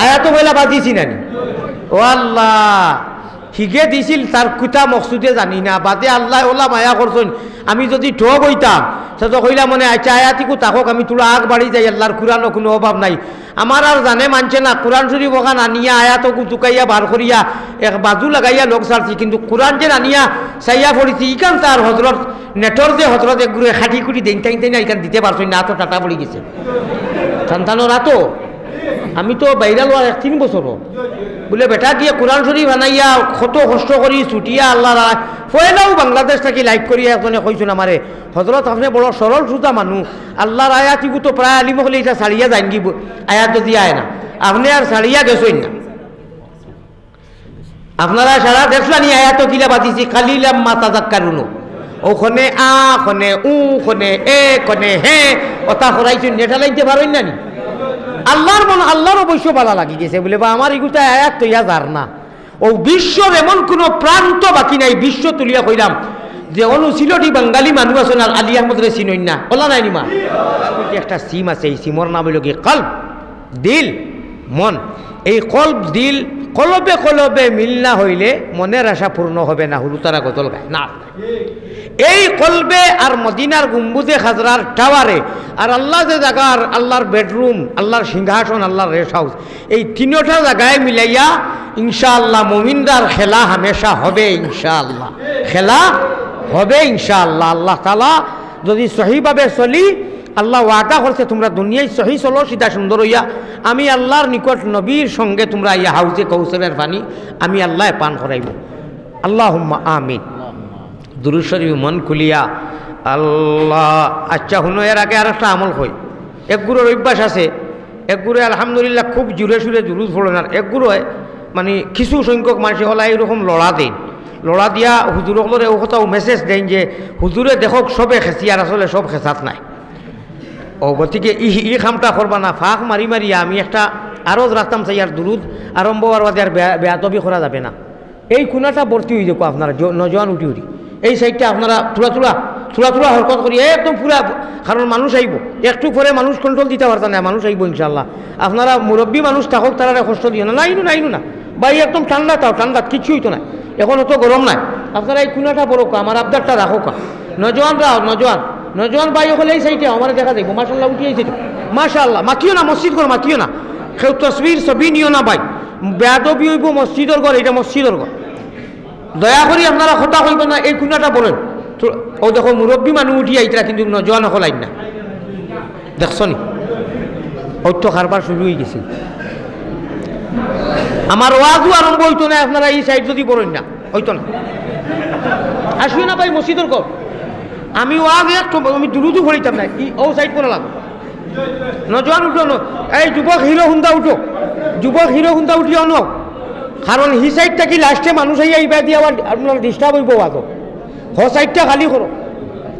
আয়া তো বইলা বাজিছি নানি ও আল্লাহ হিগে দিছিল তার কুতা মকসুদে জানি না বাদে আল্লাহ ওলা মায়া করছেন আমি যদি ঠক হইতাম সে তো কইলা মনে আচ্ছা আয়াতিকু তাকক আমি তোলা আগ বাড়ি যাই আল্লাহর কোরআনও কোনো অভাব নাই আমার আর জানে মানছে না কোরআন শরীফ ওখান আনিয়া আয়াতকু চুকাইয়া বার করিয়া এক বাজু লাগাইয়া লোক ছাড়ছি কিন্তু কোরআন যে আনিয়া চাইয়া পড়িছি ইকান তার হজরত নেটর যে হজরত একগুড়ে খাটি খুঁটি দেন টাইন না ইকান দিতে পারছি না তো টাটা পড়ে গেছে সন্তানোর তো আমি তো বাইরাল 3 বছরও বলে বেটা গিয়ে কোরআন শরীফ বানাইয়া কত কষ্ট করি ছুটিয়া আল্লাহ ফয়লাও বাংলাদেশ থেকে লাইক করিয়া একজনে কইছেন আমারে হজরত আপনি বড় সরল সুতা মানুষ আল্লাহর আয়াতিকু তো প্রায় আলিম হলে এটা ছাড়িয়া যান কি আয়াত যদি আয় না আপনি আর ছাড়িয়া গেছেন না আপনারা সারা দেখলানি আয়াত কিলা বাজিছি কালিলাম মাতা জাক্কারুনো ওখানে খনে খনে খনে হে ওটা করাইছেন নেটা লাইতে পারেন না নি আল্লাহর মন আল্লাহর অবশ্য ভালো লাগি গেছে বলে বা আমার এগুলো আয়াত তো ইয়া যার না ও বিশ্বর এমন কোনো প্রান্ত বাকি নাই বিশ্ব তুলিয়া কইলাম যে অনুশীলটি বাঙালি মানুষ আছেন আর আলী আহমদ রে চিনই না বলা নাই নিমা একটা সিম আছে এই সিমর নাম হইল কি কলব দিল মন এই কলব দিল কলবে কলবে মিল না হইলে মনের আশা পূর্ণ হবে না হুলুতারা গজল গায় না এই কলবে আর মদিনার গুম্বুজে খাজরার টাওয়ারে আর আল্লাহ যে জায়গার আল্লাহর বেডরুম আল্লাহর সিংহাসন আল্লাহর রেস্ট হাউস এই তিনটা জায়গায় মিলাইয়া ইনশাআল্লাহ মুমিনদার খেলা হামেশা হবে ইনশাআল্লাহ খেলা হবে ইনশাআল্লাহ আল্লাহ তাআলা যদি সহিভাবে চলি আল্লাহ ওয়াদা করছে তোমরা দুনিয়ায় সহি চলো সিধা সুন্দর হইয়া আমি আল্লাহর নিকট নবীর সঙ্গে তোমরা ইয়া হাউজে কৌশলের পানি আমি আল্লাহ পান করাইব আল্লাহুম্মা আমিন দুরূদ শরীফ মন খুলিয়া আল্লাহ আচ্ছা শুনো এর আগে আর একটা আমল হয় এক গুরুর অভ্যাস আছে এক গুরু আলহামদুলিল্লাহ খুব জোরে সুরে দুরূদ পড়েন আর এক গুরু মানে কিছু সংখ্যক মানুষ হলা এইরকম লড়া দেন লড়া দিয়া হুজুরকলরে ও কথাও মেসেজ দেন যে হুজুরে দেখক সবে খেঁচি আর আসলে সব খেঁচাত নাই ও গতিকে ই খামটা করবা না ফাঁক মারি মারিয়া আমি একটা আরজ রাখতাম চাই আর দুরুদ আরম্ভ হওয়ার বাদে আর বেয়াতবি করা যাবে না এই খুনাটা ভর্তি হয়ে যাবো আপনারা নজওয়ান উঠি উঠি এই সাইডটা আপনারা থোড়া হরকত করি একদম পুরা কারণ মানুষ আইব একটু পরে মানুষ কন্ট্রোল দিতে পারতেন না মানুষ আইব ইনশাল্লাহ আপনারা মুরব্বী মানুষ থাকক তারা কষ্ট দিও না নাইনু না বা একদম ঠান্ডা তাও ঠান্ডা কিছুই তো নাই এখন অত গরম নাই আপনারা এই খুনাটা বড় আমার আবদারটা রাখো নজওয়ান ভাই হলে এই সাইডে আমার দেখা যাইব মাশাল্লাহ উঠিয়ে তো মাশাল্লাহ মাতিও না মসজিদ ঘর মাতিও না কেউ তসবির ছবি নিও না ভাই বেয়াদবি হইব মসজিদর ঘর এটা মসজিদর ঘর দয়া করি আপনারা কথা কইবেন না এই খুনাটা বলেন ও দেখো মুরব্বী মানুষ উঠিয়ে আইতরা কিন্তু নজওয়ান হল আইন না দেখছ নি অর্থ কারবার শুরু হয়ে গেছে আমার ওয়াজও আরম্ভ হইতো না আপনারা এই সাইড যদি বলেন না হইতো না আসবে না ভাই মসজিদর ঘর আমি ওয়াজ আমি দুরুদু পড়িতাম না ও সাইড করে লাগবে নজওয়ান উঠো এই যুবক হিরো হুন্দা উঠিও ন কারণ হি সাইডটা কি লাস্টে মানুষ এইবা দিয়ে আবার আপনার ডিস্টার্ব হইব ওয়াজ হ সাইডটা খালি করো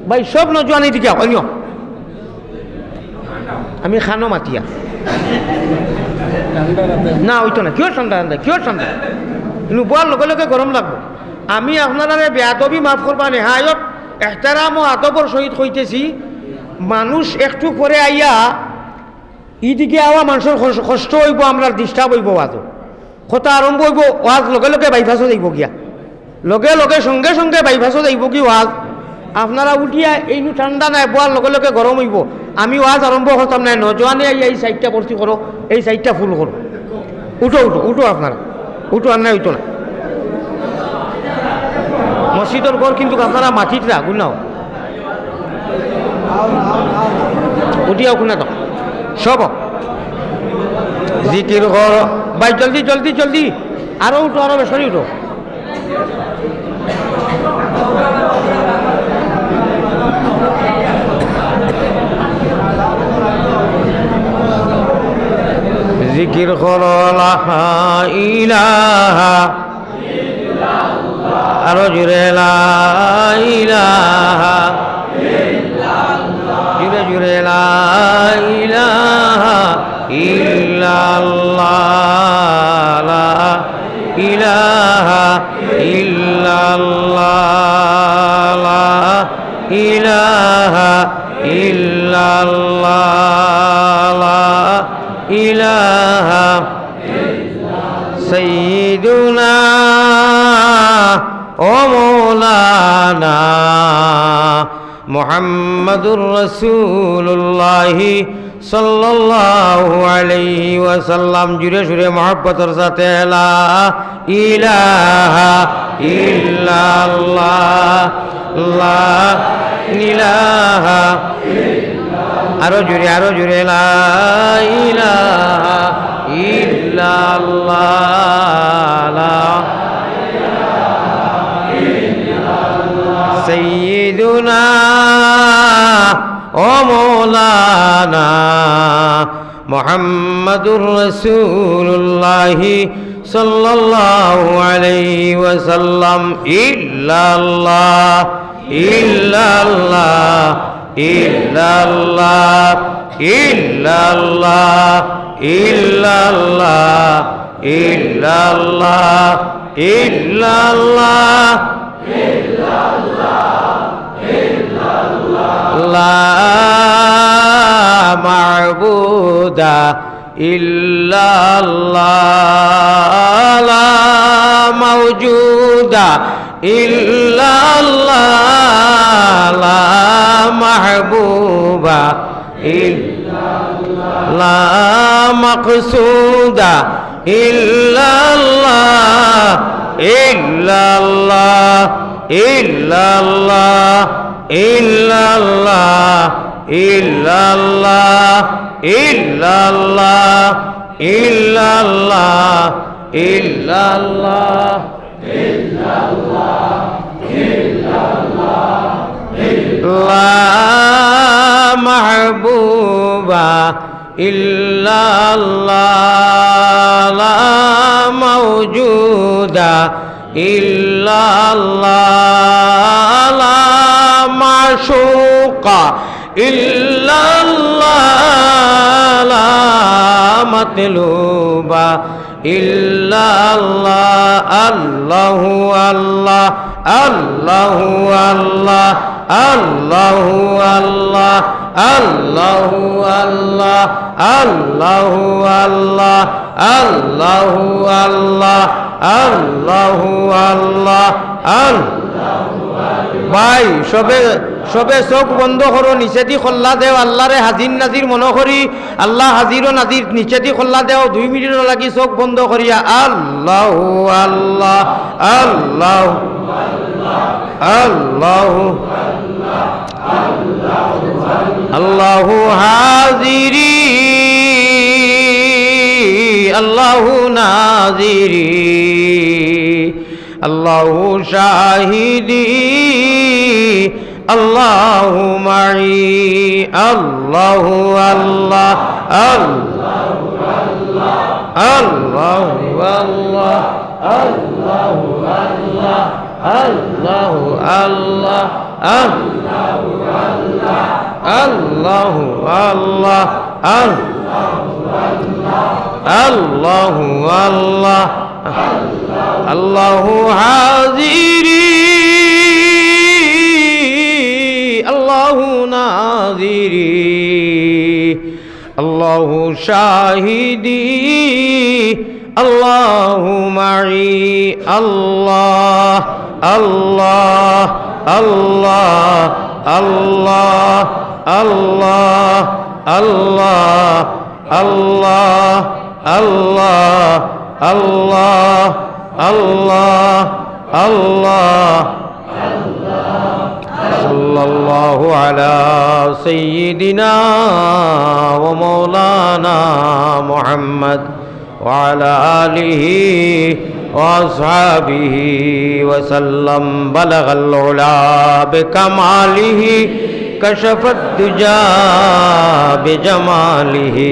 ভাই সব নজওয়ান এইদিকে অন্য আমি খানো মাতিয়া না হইতো না কিয় ঠান্ডা কিন্তু বোয়ার লগে লগে গরম লাগবো আমি আপনারা বেয়াদবি মাফ করবা নেহায়ত এহতারাম ও আদবর সহিত কইতেছি মানুষ একটু পরে আইয়া ইদিকে আওয়া মানুষের কষ্ট হইব আমরা ডিস্টার্ব হইব ওয়াজও কথা আরম্ভ হইব ওয়াজ লগে লগে বাইভাসও যাইব গিয়া লগে সঙ্গে বাইভাসও যাইব কি ওয়াজ আপনারা উঠিয়া এইনু ঠান্ডা নাই বোয়ার লগে লগে গরম হইব আমি ওয়াজ আরম্ভ করতাম নাই নজওয়ানে আইয়া এই সাইডটা ভর্তি করো এই সাইডটা ফুল করো উঠো আপনারা উঠো আর নাই হইতো না মসজিদের ঘর কিন্তু আপনারা মাটিটা গুনাও উঠিয়াও গুনা তো সব জিকির ঘর ভাই জলদি আরো উঠো আরো বেশি উঠো জিকির ঘর লা ইলাহা আরো জুড়ে লা ইলাহা জুড়ে লা ইলাহা ইল্লাল্লাহ লা ইলাহা ইল্লাল্লাহ লা ইলাহা ইল্লাল্লাহ লা ইলাহা মুহাম্মাদুর রাসূলুল্লাহ সাল্লাল্লাহু আলাইহি ওয়াসাল্লাম জুড়ে সুরে মহব্বতের সাথে লা ইলাহা ইল্লাল্লাহ লা ইলাহা আরো জুড়ে লা ইলাহা ইল্লাল্লাহ সাইয়্যিদুনা ও মৌলানা মুহাম্মাদুর রাসূলুল্লাহ সাল্লাল্লাহু আলাইহি ওয়াসাল্লাম ইল্লাল্লাহ ইল্লাল্লাহ ইল্লাল্লাহ ইল্লাল্লাহ ইল্লাল্লাহ ইল্লাল্লাহ ইল্লাল্লাহ লা মা'বুদা ইল্লাল্লাহ লা মাওজুদা ইল্লাল্লাহ লা মাহবুবা ইল্লাল্লাহ লা মাকসুদা ইল্লাল্লাহ ইল্লাল্লাহ ইল্লাল্লাহ ইল্লাল্লাহ ইল্লাল্লাহ ইল্লাল্লাহ ইল্লাল্লাহ ইল্লাল্লাহ লা মাহবুবা ইল্লাল্লাহ লা মাওজুদা ইল্লাল্লাহ লা মাশুকা ইল্লাল্লাহ লা মাতলুবা ইল্লাল্লাহ আল্লাহু আল্লাহ আল্লাহু আল্লাহ আল্লাহু আল্লাহ আল্লাহু আল্লাহ আল্লাহু আল্লাহ আল্লাহু আল্লাহ আল্লাহু আল্লাহ ভাই সবে চোখ বন্ধ করো, নিচেদি খোল্লা দেও, আল্লাহরে হাজির নাজির মনে করি, আল্লাহ হাজির ও নাজির নিচেদি খোল্লা দেও, 2 মিনিট লাগি চোখ বন্ধ করিয়া আল্লাহু আল্লাহ আল্লাহ আল্লাহু আল্লাহু হাজিরি আল্লাহু নাজিরি আল্লাহু শাহিদি আল্লাহু মাই আল্লাহু আল্লাহ আল্লাহু আল্লাহ আল্লাহু আল্লাহ আল্লাহু আল্লাহ আল্লাহু আল্লাহ আল্লাহু আল্লাহ আল্লাহু আল্লাহ আল্লাহু আল্লাহ আল্লাহু হাজিরি আল্লাহু নাজিরি আল্লাহু শাহিদি আল্লাহু মাই আল্লাহ আল্লাহ আল্লাহ আল্লাহ আল্লাহ আল্লাহ আল্লাহ আল্লাহ আল্লাহ আল্লাহ আল্লাহ সাল্লাল্লাহু আলা সাইয়্যিদিনা ওয়া মাওলানা মুহাম্মদ ওয়া আলা আলিহি ওয়া আসহাবিহি ওয়া সাল্লাম বালাগাল উলা বিকামালিহি কাশাফাদ দুজা বিজামালিহি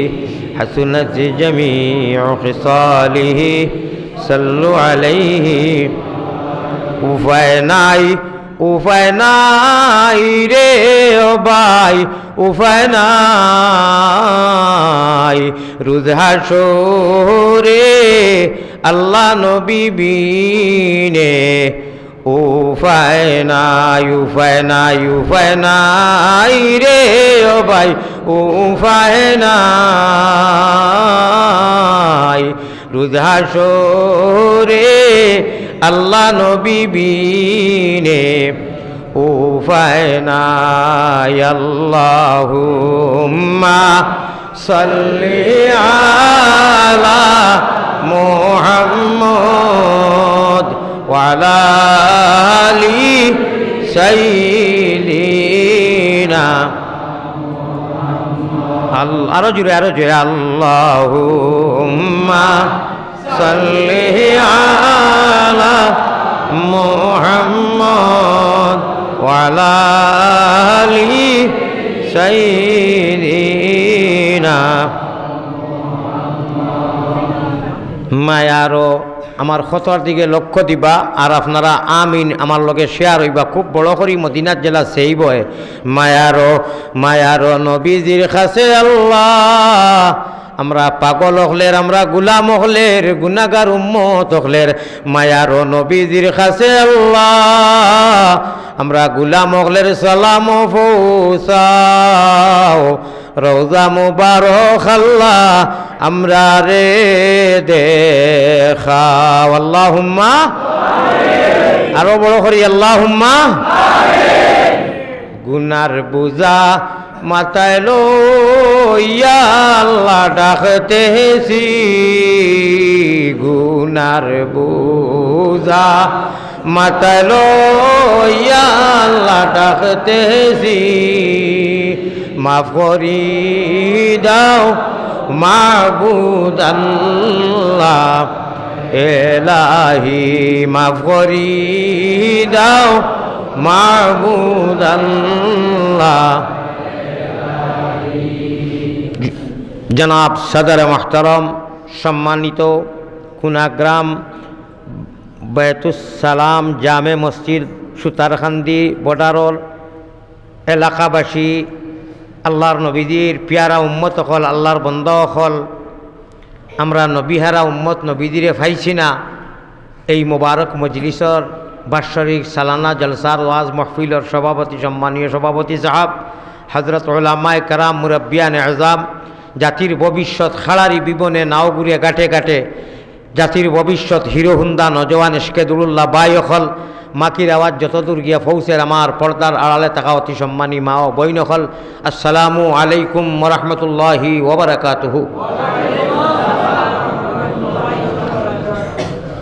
حسنت جميع خصاله صلوا عليه উপায় নাই রে ও ভাই উপায় নাই রোজ হাসরে আল্লাহ নবী বিনে উপায় নাই রে ও ভাই উপায় নাই রোজ হাসরে আল্লাহ নবী বিনে উপায় নাই আল্লাহুম্মা সাল্লি আলা মুহাম্মদ ওয়া আলা আলি সাইয়্যিদিনা আরো জোরে আল্লাহুম্মা সাল্লি আলা মুহাম্মদ ওয়া আলা আলি সাইয়্যিদিনা মায়ারো আমার খতর দিকে লক্ষ্য দিবা আর আপনারা আমিন আমার লগে শেয়ার হইবা খুব বড় করি মদিনার জেলা সেই বয় মায়ারো নবীজির কাছে আল্লাহ আমরা পাগল হলের আমরা গুলাম হলের গুনাহগার উম্মত হলের মায়ারো নবীজির কাছে আল্লাহ আমরা গুলাম হলের সালাম পৌঁছাও রওজা মুবারক আল্লাহ আমরা রে দেখাও আল্লাহুম্মা আরো বড় করি আল্লাহুম্মা গুনার বুঝা মাথায় লইয়া আল্লাহ ডাকতেছি গুনার বুঝা মাথায় লইয়া আল্লাহ ডাকতেছি মাফ করি দাও মাবুদ আল্লাহ এলাহি মাফ করি দাও মাবুদ আল্লাহ জনাব সদর মোহতরম সম্মানিত কুনাগ্রাম বাইতুস সালাম জামে মসজিদ সুতারখান্দি বর্ডারর এলাকাবাসী আল্লাহর নবীজির পিয়ারা উম্মত হল আল্লাহর বন্ধ হল আমরা নবীহারা উম্মত নবীজিরে পাইছি না এই মোবারক মজলিসর বাৎসরিক সালানা জলসার ওয়াজ মাহফিলর সভাপতি সম্মানীয় সভাপতি সাহাব হজরত উলামায়ে কেরাম মুরব্বিয়ানে আযম জাতির ভবিষ্যৎ খাড়ারি বিবনে নাওগুড়িয়া ঘাটে ঘাটে জাতির ভবিষ্যৎ হিরো হুন্দা নজওয়ান এশকেদুল্লাহ বায়খল মাকির আওয়াজ যতদূর গিয়া ফৌসের আমার পর্দার আড়ালে থাকা অতি সম্মানী মা ও বৈনখল আসসালামু আলাইকুম ওয়া রাহমাতুল্লাহি ওয়া বারাকাতুহু।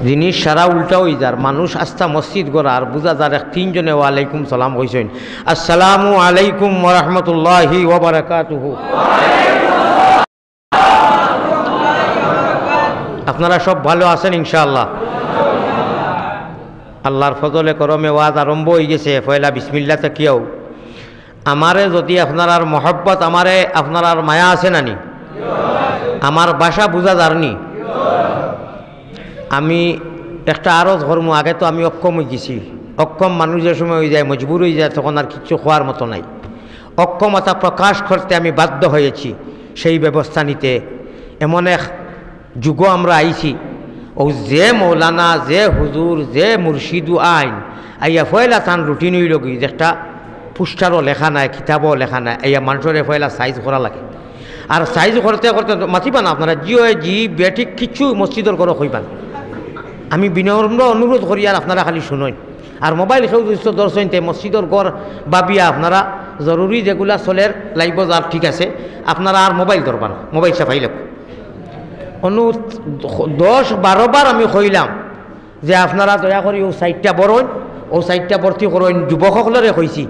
জিনিস সারা উল্টা হয়ে যার মানুষ আস্থা মসজিদ গড়া আর বুঝা যার এক তিনজনে ওয়ালাইকুম সালাম হইছেন আসসালামু আলাইকুম ওয়া রাহমাতুল্লাহি ওয়া বারাকাতুহু। আপনারা সব ভালো আছেন ইনশাআল্লাহ? আল্লাহর ফজলে করমে ওয়াজ আরম্ভ হয়ে গেছে পয়লা বিসমিল্লাহ তাকিয়াও আমারে যদি আপনার মহব্বত আমারে আপনার মায়া আছে নানি আমার বাসা বুঝা যারনি আমি একটা আরও ধর্ম আগে তো আমি অক্ষম হয়ে গেছি অক্ষম মানুষ যে সময় হয়ে যায় মজবুর হয়ে যায় তখন আর কিচ্ছু খোয়ার মতো নাই অক্ষমতা প্রকাশ করতে আমি বাধ্য হয়েছি সেই ব্যবস্থা নিতে এমন এক যুগ আমরা আইছি ও যে মৌলানা যে হুজুর যে মুর্শিদু আইন আইয়া ফয়লা তান রুটিন হইল কি একটা পুস্টারও লেখা নাই কিতাবও লেখা নাই আইয়া মানুষের ফয়লা সাইজ করা লাগে আর সাইজ করতে করতে মাতিবা না আপনারা জি বেঠিক কিচ্ছু মসজিদর করো হইবান আমি বিনম্র অনুরোধ করি আর আপনারা খালি শুনেন আর মোবাইল খেউ দর্শন তে মসজিদর গড় বাবিয়া আপনারা জরুরি যেগুলা চলের লাইব যার ঠিক আছে আপনারা আর মোবাইল ধরবা না মোবাইল চাপাই লাগবে 10-12 বার আমি কইলাম যে আপনারা দয়া করি ও সাইডটা বড়ন ও সাইডটা ভর্তি করেন যুবকসকলরে কইছি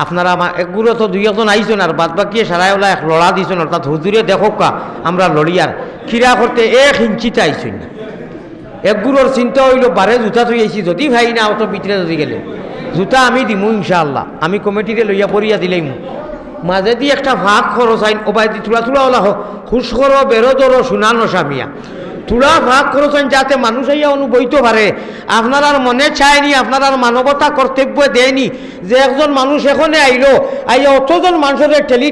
আপনারা একগুলো তো দুই একজন আইছেন আর বাদ বাকি সারাই ওলা এক লড়া দিয়েছেন অর্থাৎ হুজুরে দেখোক কা আমরা লড়িয়ার খিরা করতে 1 ইঞ্চিতে আইছেন না একগুলোর চিন্তা হইল বারে জুতা থই আইছি যদি ভাই না অত ভিতরে যদি গেলে জুতা আমি দিমু ইনশাআল্লাহ আমি কমিটিতে লইয়া পড়িয়া দিলেই মাঝে দিয়ে একটা ভাগ খরচ আইন ওবাই দি তুলা তুলা ওলা খুশ করো বেরো ধরো শুনানো সামিয়া তুলা ভাগ খরচ আইন যাতে মানুষ আইয়া অনুবইতে পারে আপনার আর মনে চায়নি আপনার আর মানবতা কর্তব্য দেয়নি যে একজন মানুষ এখানে আইলো আইয়া অতজন মানুষের ঠেলি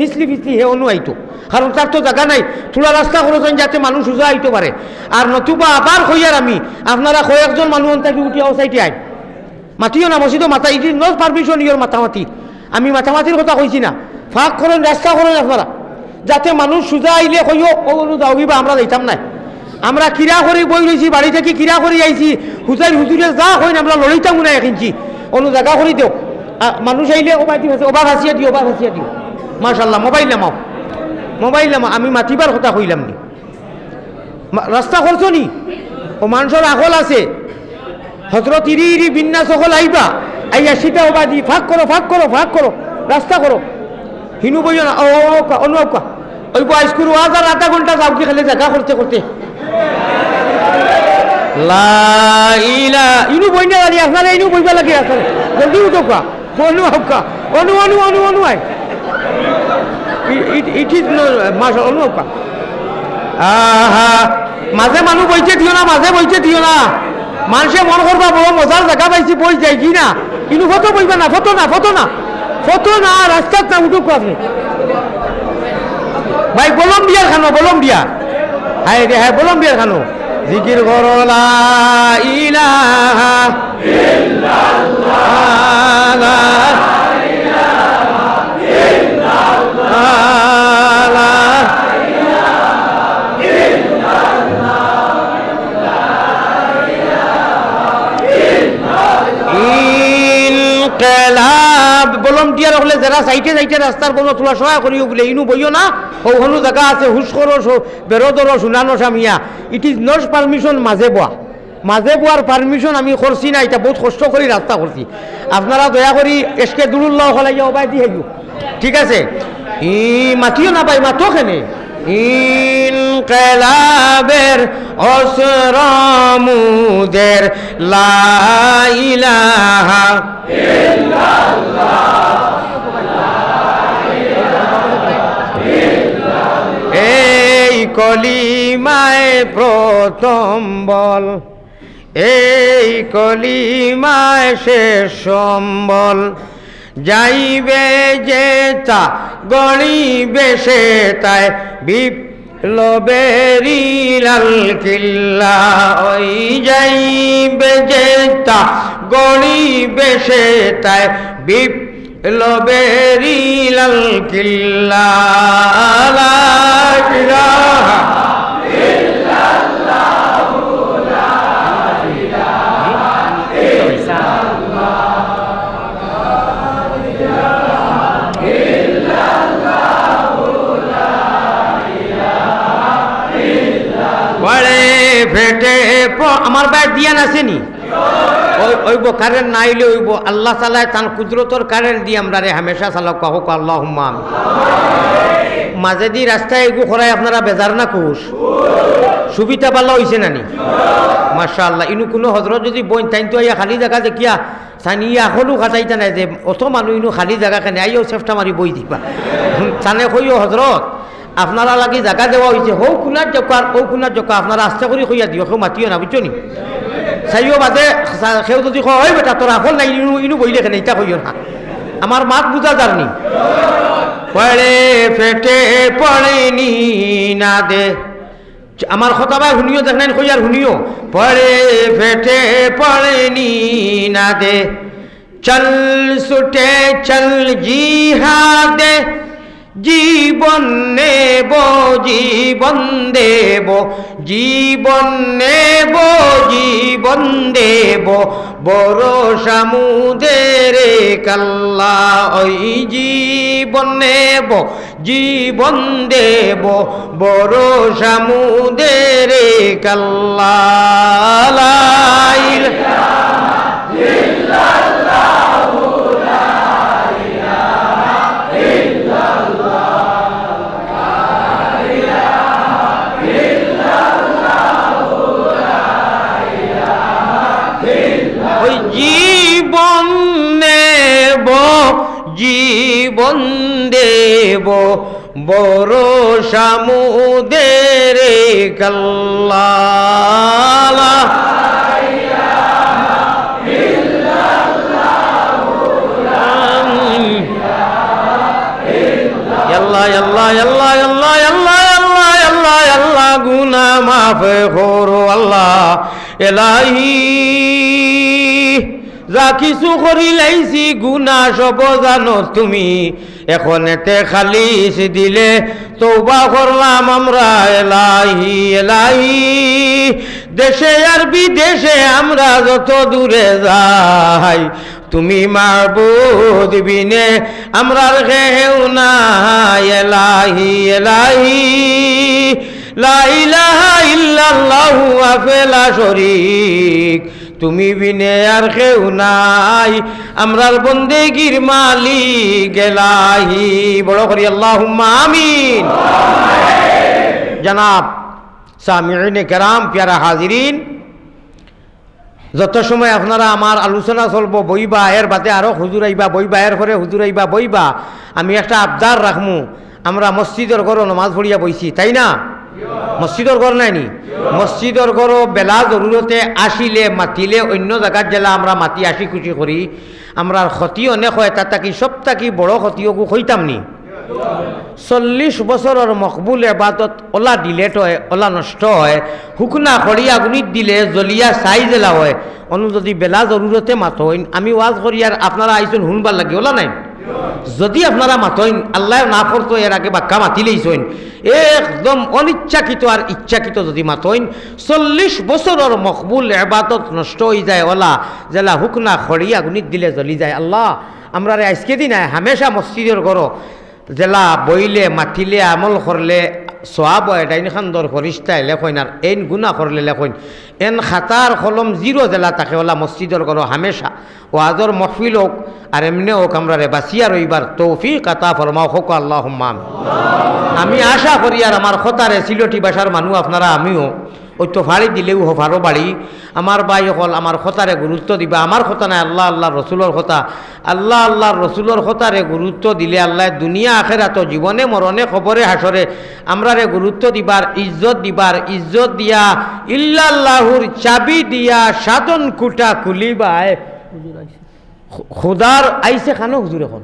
ফিসলি হে অনু আইতো কারণ তার তো জায়গা নাই তুলা রাস্তা খরচ আইন যাতে মানুষ সোজা আইতে পারে আর নতুবা আবার কইয়ার আমি আপনারা কয়েকজন মানুষ তাকে উঠিয়াও সাইটে আইন মাতিও না মসজিদও মাথা it is not permission your মাথামাতি আমি মাথামাতির কথা কইছি না ফাঁক করেন রাস্তা করেন আপনারা যাতে মানুষ সোজা আইলে কইও ওগুলো দাওগিবা আমরা যাইতাম না আমরা কিরা করি বই রয়েছি বাড়ি থেকে কিরা করি আইছি হুজাইর হুজুরে যা কইন আমরা লড়িতাম না একিনছি অনু জায়গা করে দিও মানুষ আইলে ওবা দি আছে ওবা ভাসিয়া দিও মাশাআল্লাহ মোবাইল নামাও আমি মাতিবার কথা কইলাম নি রাস্তা করছো নি ও মানুষের আকল আছে হজরত ইরি বিন্যাস সকল আইবা আইয়া সীতা ওবা দি ফাঁক করো রাস্তা করো হিনু বইও না অনুভব ওই বয়স করু হাজার আধা ঘন্টা যাও কি খালি জায়গা করতে ইনু বই না জানি আপনারা ইনু বইবা লাগে আসলে জলদি উঠো কা অনু আই ইট ইজ মাশা অনুভব কা মাঝে মানুষ বইছে দিও না মানুষে মন করবা বড় মজার জায়গা পাইছি বই যাই কি না ইনু ফটো বইবা না ফটো না রাস্তাত না উঠুক আপনি ভাই বলম বিয়ার খানো জিকির করো লা ইলাহা ইল্লাল্লাহ লা ইলাহা ইল্লাল্লাহ লা ইলাহা ইনকিলাব বলম দিয়া রাখলে যারা সাইটে রাস্তার কোনো তোলা সহায় করিও বলে ইনু বইও না ওখানো জায়গা আছে হুশ করো বেরোদরো শুনানো সামিয়া ইট ইজ নট পারমিশন মাঝে বোয়ার পারমিশন আমি করছি না এটা বহুত কষ্ট করে রাস্তা করছি আপনারা দয়া করি এসকে দুরুল্লাহ হলাইয়া ওবাই দিয়ে হেগু ঠিক আছে মাতিও না ভাই মাতো কেনে ইনকিলাবের অসরমুদের লা ইলাহা ইল্লাল্লাহ এই কলিমায় প্রথম বল এই কলিমায় শেষ সম্বল যাইবে যে তা গড়িবে সে তাই বিপ্লবেরি লাল কিল্লা ওই যাইবে যে তা গড়িবে সে তাই বিপ্লবেরি লাল কিল্লা লা ইলাহা ফেটে আমার বাইর দিয়ান আসেনি ওইব কারেন্ট না আইলে ওইব আল্লাহ তাআলা তার কুদরতর কারেন্ট দিয়ে আমরা রে হামেশা চালাক হোক আল্লাহুম্মা আমিন মাঝে দি রাস্তায় এগু খরাই আপনারা বেজার না কুশ সুবিধা পাল্লা হইছে নানি মাশাআল্লাহ ইনু কোনো হজরত যদি বইন তাইন তো আইয়া খালি জায়গা যে কিয়া সানি এখনো খাটাইতা নাই যে অত মানুষ ইনু খালি জায়গা কেন আইও চেষ্টা মারি বই দিবা সানে কইও হজরত আপনারা লাগি জায়গা দেওয়া হয়েছে হৌ খুনার জকা আপনারা আস্তে করে কইয়া দিও কেউ মাতিও না বুঝছো নি চাইও বাজে সেও যদি কয় বেটা তোর আফল নাই ইনু বইলে কেন ইটা কইও না আমার মাত বুঝা যারনি পড়ে ফেটে পড়েনি না দে আমার কথা ভাই শুনিও দেখেন কইয়ার শুনিও পড়ে ফেটে পড়েনি না দে চল ছুটে চল জিহাদে জীবন নেব জীবন দেব জীবন নেব জীবন দেব বড় সমুদের কাল্লা ওই জীবন নেব জীবন দেব বড় সমুদের কাল্লা লা ইলাহা ইল্লাল্লাহু লা জীবন নেব জীবন দেব বড় সমুদের কাল্লা লা ইলাহা ইল্লাল্লাহু লা ইলাহা আল্লাহ গুনাহ মাফ করো আল্লাহ এলাহি যা কিছু করিলাইছি গুনাহ সব জানো তুমি এখন এতে খালিস দিলে তওবা করলাম আমরা এলাহি এলাহি দেশে আর বিদেশে আমরা যত দূরে যাই তুমি মাবুদ বিনে আমরার কেউ নাই এলাহি এলাহি লা ইলাহা ইল্লাল্লাহু ওয়াহদাহু শরীক তুমি বিনে আর কেউ নাই আমরার বন্দেগীর মালিক এলাহি বড় করি আল্লাহুম্মা আমিন। জনাব সামিঈনে কেরাম, প্যারা হাজিরিন, যত সময় আপনারা আমার আলোচনা চলব বইবা, এর বাদে আরও হুজুর আইবা বইবা, এর পরে হুজুর আইবা বইবা, আমি একটা আবদার রাখমু। আমরা মসজিদের ঘরও নমাজ পড়িয়া বইছি, তাই না? মসজিদের ঘর নাইনি? মসজিদের ঘরও বেলা জরুরতে আসিলে মাতিলে অন্য জায়গার জেলা আমরা মাতি আসি খুশি করি। আমরার ক্ষতি অনেক হয়, তার তাকি সব তাকি বড় ক্ষতিও হইতাম নি। 40 বছরের মকবুল এবাদত ওলা ডিলেট হয়, ওলা নষ্ট হয়, হুকনা খড়ি আগুনিত দিলে জ্বলিয়া চাই জেলা হয়। অনু যদি বেলা জরুরতে মাতইন, আমি ওয়াজ করি আর আপনারা আইসুন শুনবার লাগে, ওলা নাই? যদি আপনারা মাতইন, আল্লাহ না করতো এর আগে বাক্কা মাতিলেইছইন, একদম অনিচ্ছাকৃত আর ইচ্ছাকৃত যদি মাতইন, 40 বছরের মকবুল এবাদত নষ্ট হয়ে যায় ওলা জেলা হুকনা খড়ি আগুনিত দিলে জ্বলি যায়। আল্লাহ আমরা আজকে দিন হামেশা মসজিদের ঘর জেলা বইলে মাতিলে আমল করলে সোয়াব হয়, ডাইন খান্দর ফরিস্তায় লেখইন, আর এন গুণা করলে লেখইন। এন খাতার কলম 0 জেলা থাকে ওলা মসজিদের ঘর হামেশা ওয়াজর মহফিল হোক আর এমনি হোক আমরা রে বাসিয়া রইবার তৌফিক আতা ফরমাও হোক আল্লাহুম্মা আমিন। আমি আশা করি আর আমার খতারে সিলটি ভাষার মানুষ আপনারা আমিও ওই তো ফাড়ি দিলেও হফারও বাড়ি আমার ভাই হল আমার খতারে গুরুত্ব দিবা। আমার কথা নাই, আল্লাহ আল্লাহর রসুলোর কথা, আল্লাহ আল্লাহর রসুলোর খতারে গুরুত্ব দিলে আল্লাহ দুনিয়া আখেরাত জীবনে মরণে খবরে হাসরে আমরারে গুরুত্ব দিবার, ইজ্জত দিবার, ইজ্জত দিয়া ইল্লাল্লাহুর চাবি দিয়া সাধন কুটা খুলিবায়। খুদার আইসে খানো হুজুর এখন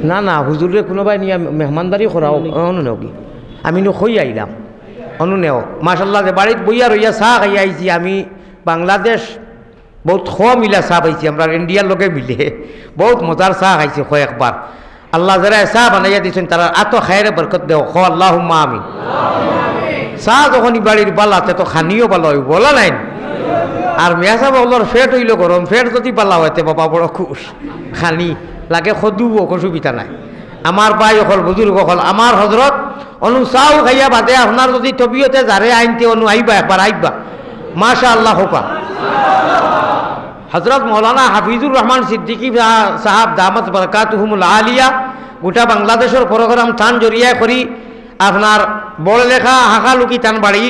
না না হুজুরে কোনোবাই নিয়ে মেহমানদারি করাও অনুনেও কি আমি নই আইলাম অনুনেও মাশাল্লাহ যে বাড়িতে বইয়া রইয়া চাহ খাইয়া আইছি। আমি বাংলাদেশ বহুত মিলা চাহ পাইছি, আমরা ইন্ডিয়ার লোকে মিলে বহুত মজার চাহ খাইছি কয়েকবার। আল্লাহ যারা চাহ বানাইয়া দিয়েছেন তারা আত খায়রে বরকত দেও খ আল্লাহুম্মা আমিন। চাহ যখন বাড়ির বালাতে তো খানিও ভালো হইব, বলা নাই? আর মেয়াসা বলার ফেট হইল গরম, ফেট যদি পালা হইতে বাবা বড় খুশ, খানি লাগে সদুও অসুবিধা নাই। আমার ভাই অকল বুজুর্গ অকল আমার হজরত অনু চাও খাইয়া বাদে আপনার যদি তবিয়তে যারে আইনতে অনু আইবা একবার আইবা মাশা আল্লাহ হোকা। হজরত মৌলানা হাফিজুর রহমান সিদ্দিকী সাহাব দামাত বরকাতুহুমুল আলিয়া গোটা বাংলাদেশের প্রোগ্রাম থান জরিয়া করি আপনার বড় লেখা হাঁকালুকি টান বাড়ি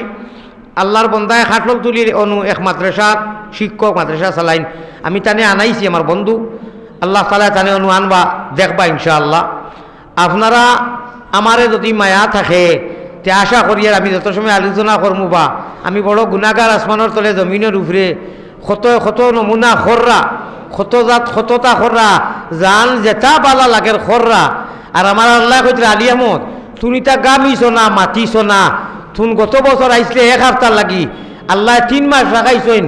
আল্লাহর বন্দায় খাটল তুলির অনু এক মাদ্রাসা শিক্ষক মাদ্রাসা চালাইন। আমি টানে আনাইছি আমার বন্ধু, আল্লাহ তালা টানে অনু আনবা দেখবা ইনশাআল্লাহ। আপনারা আমারে যদি মায়া থাকে তে আশা করি আর আমি যত সময় আলোচনা করমু বা আমি বড় গুণাগার আসমানের তলে জমিনের উপরে কত কত নমুনা খররা, কত জাত কতটা খররা, জান যেটা বালা লাগের খররা। আর আমার আল্লাহ কইতে আলী আহমদ তুমি তা গামিছ না মাতিছ না, তুন গত বছর আইসলে 1 সপ্তাহ লাগি আল্লাহ 3 মাস রাখাইছেন,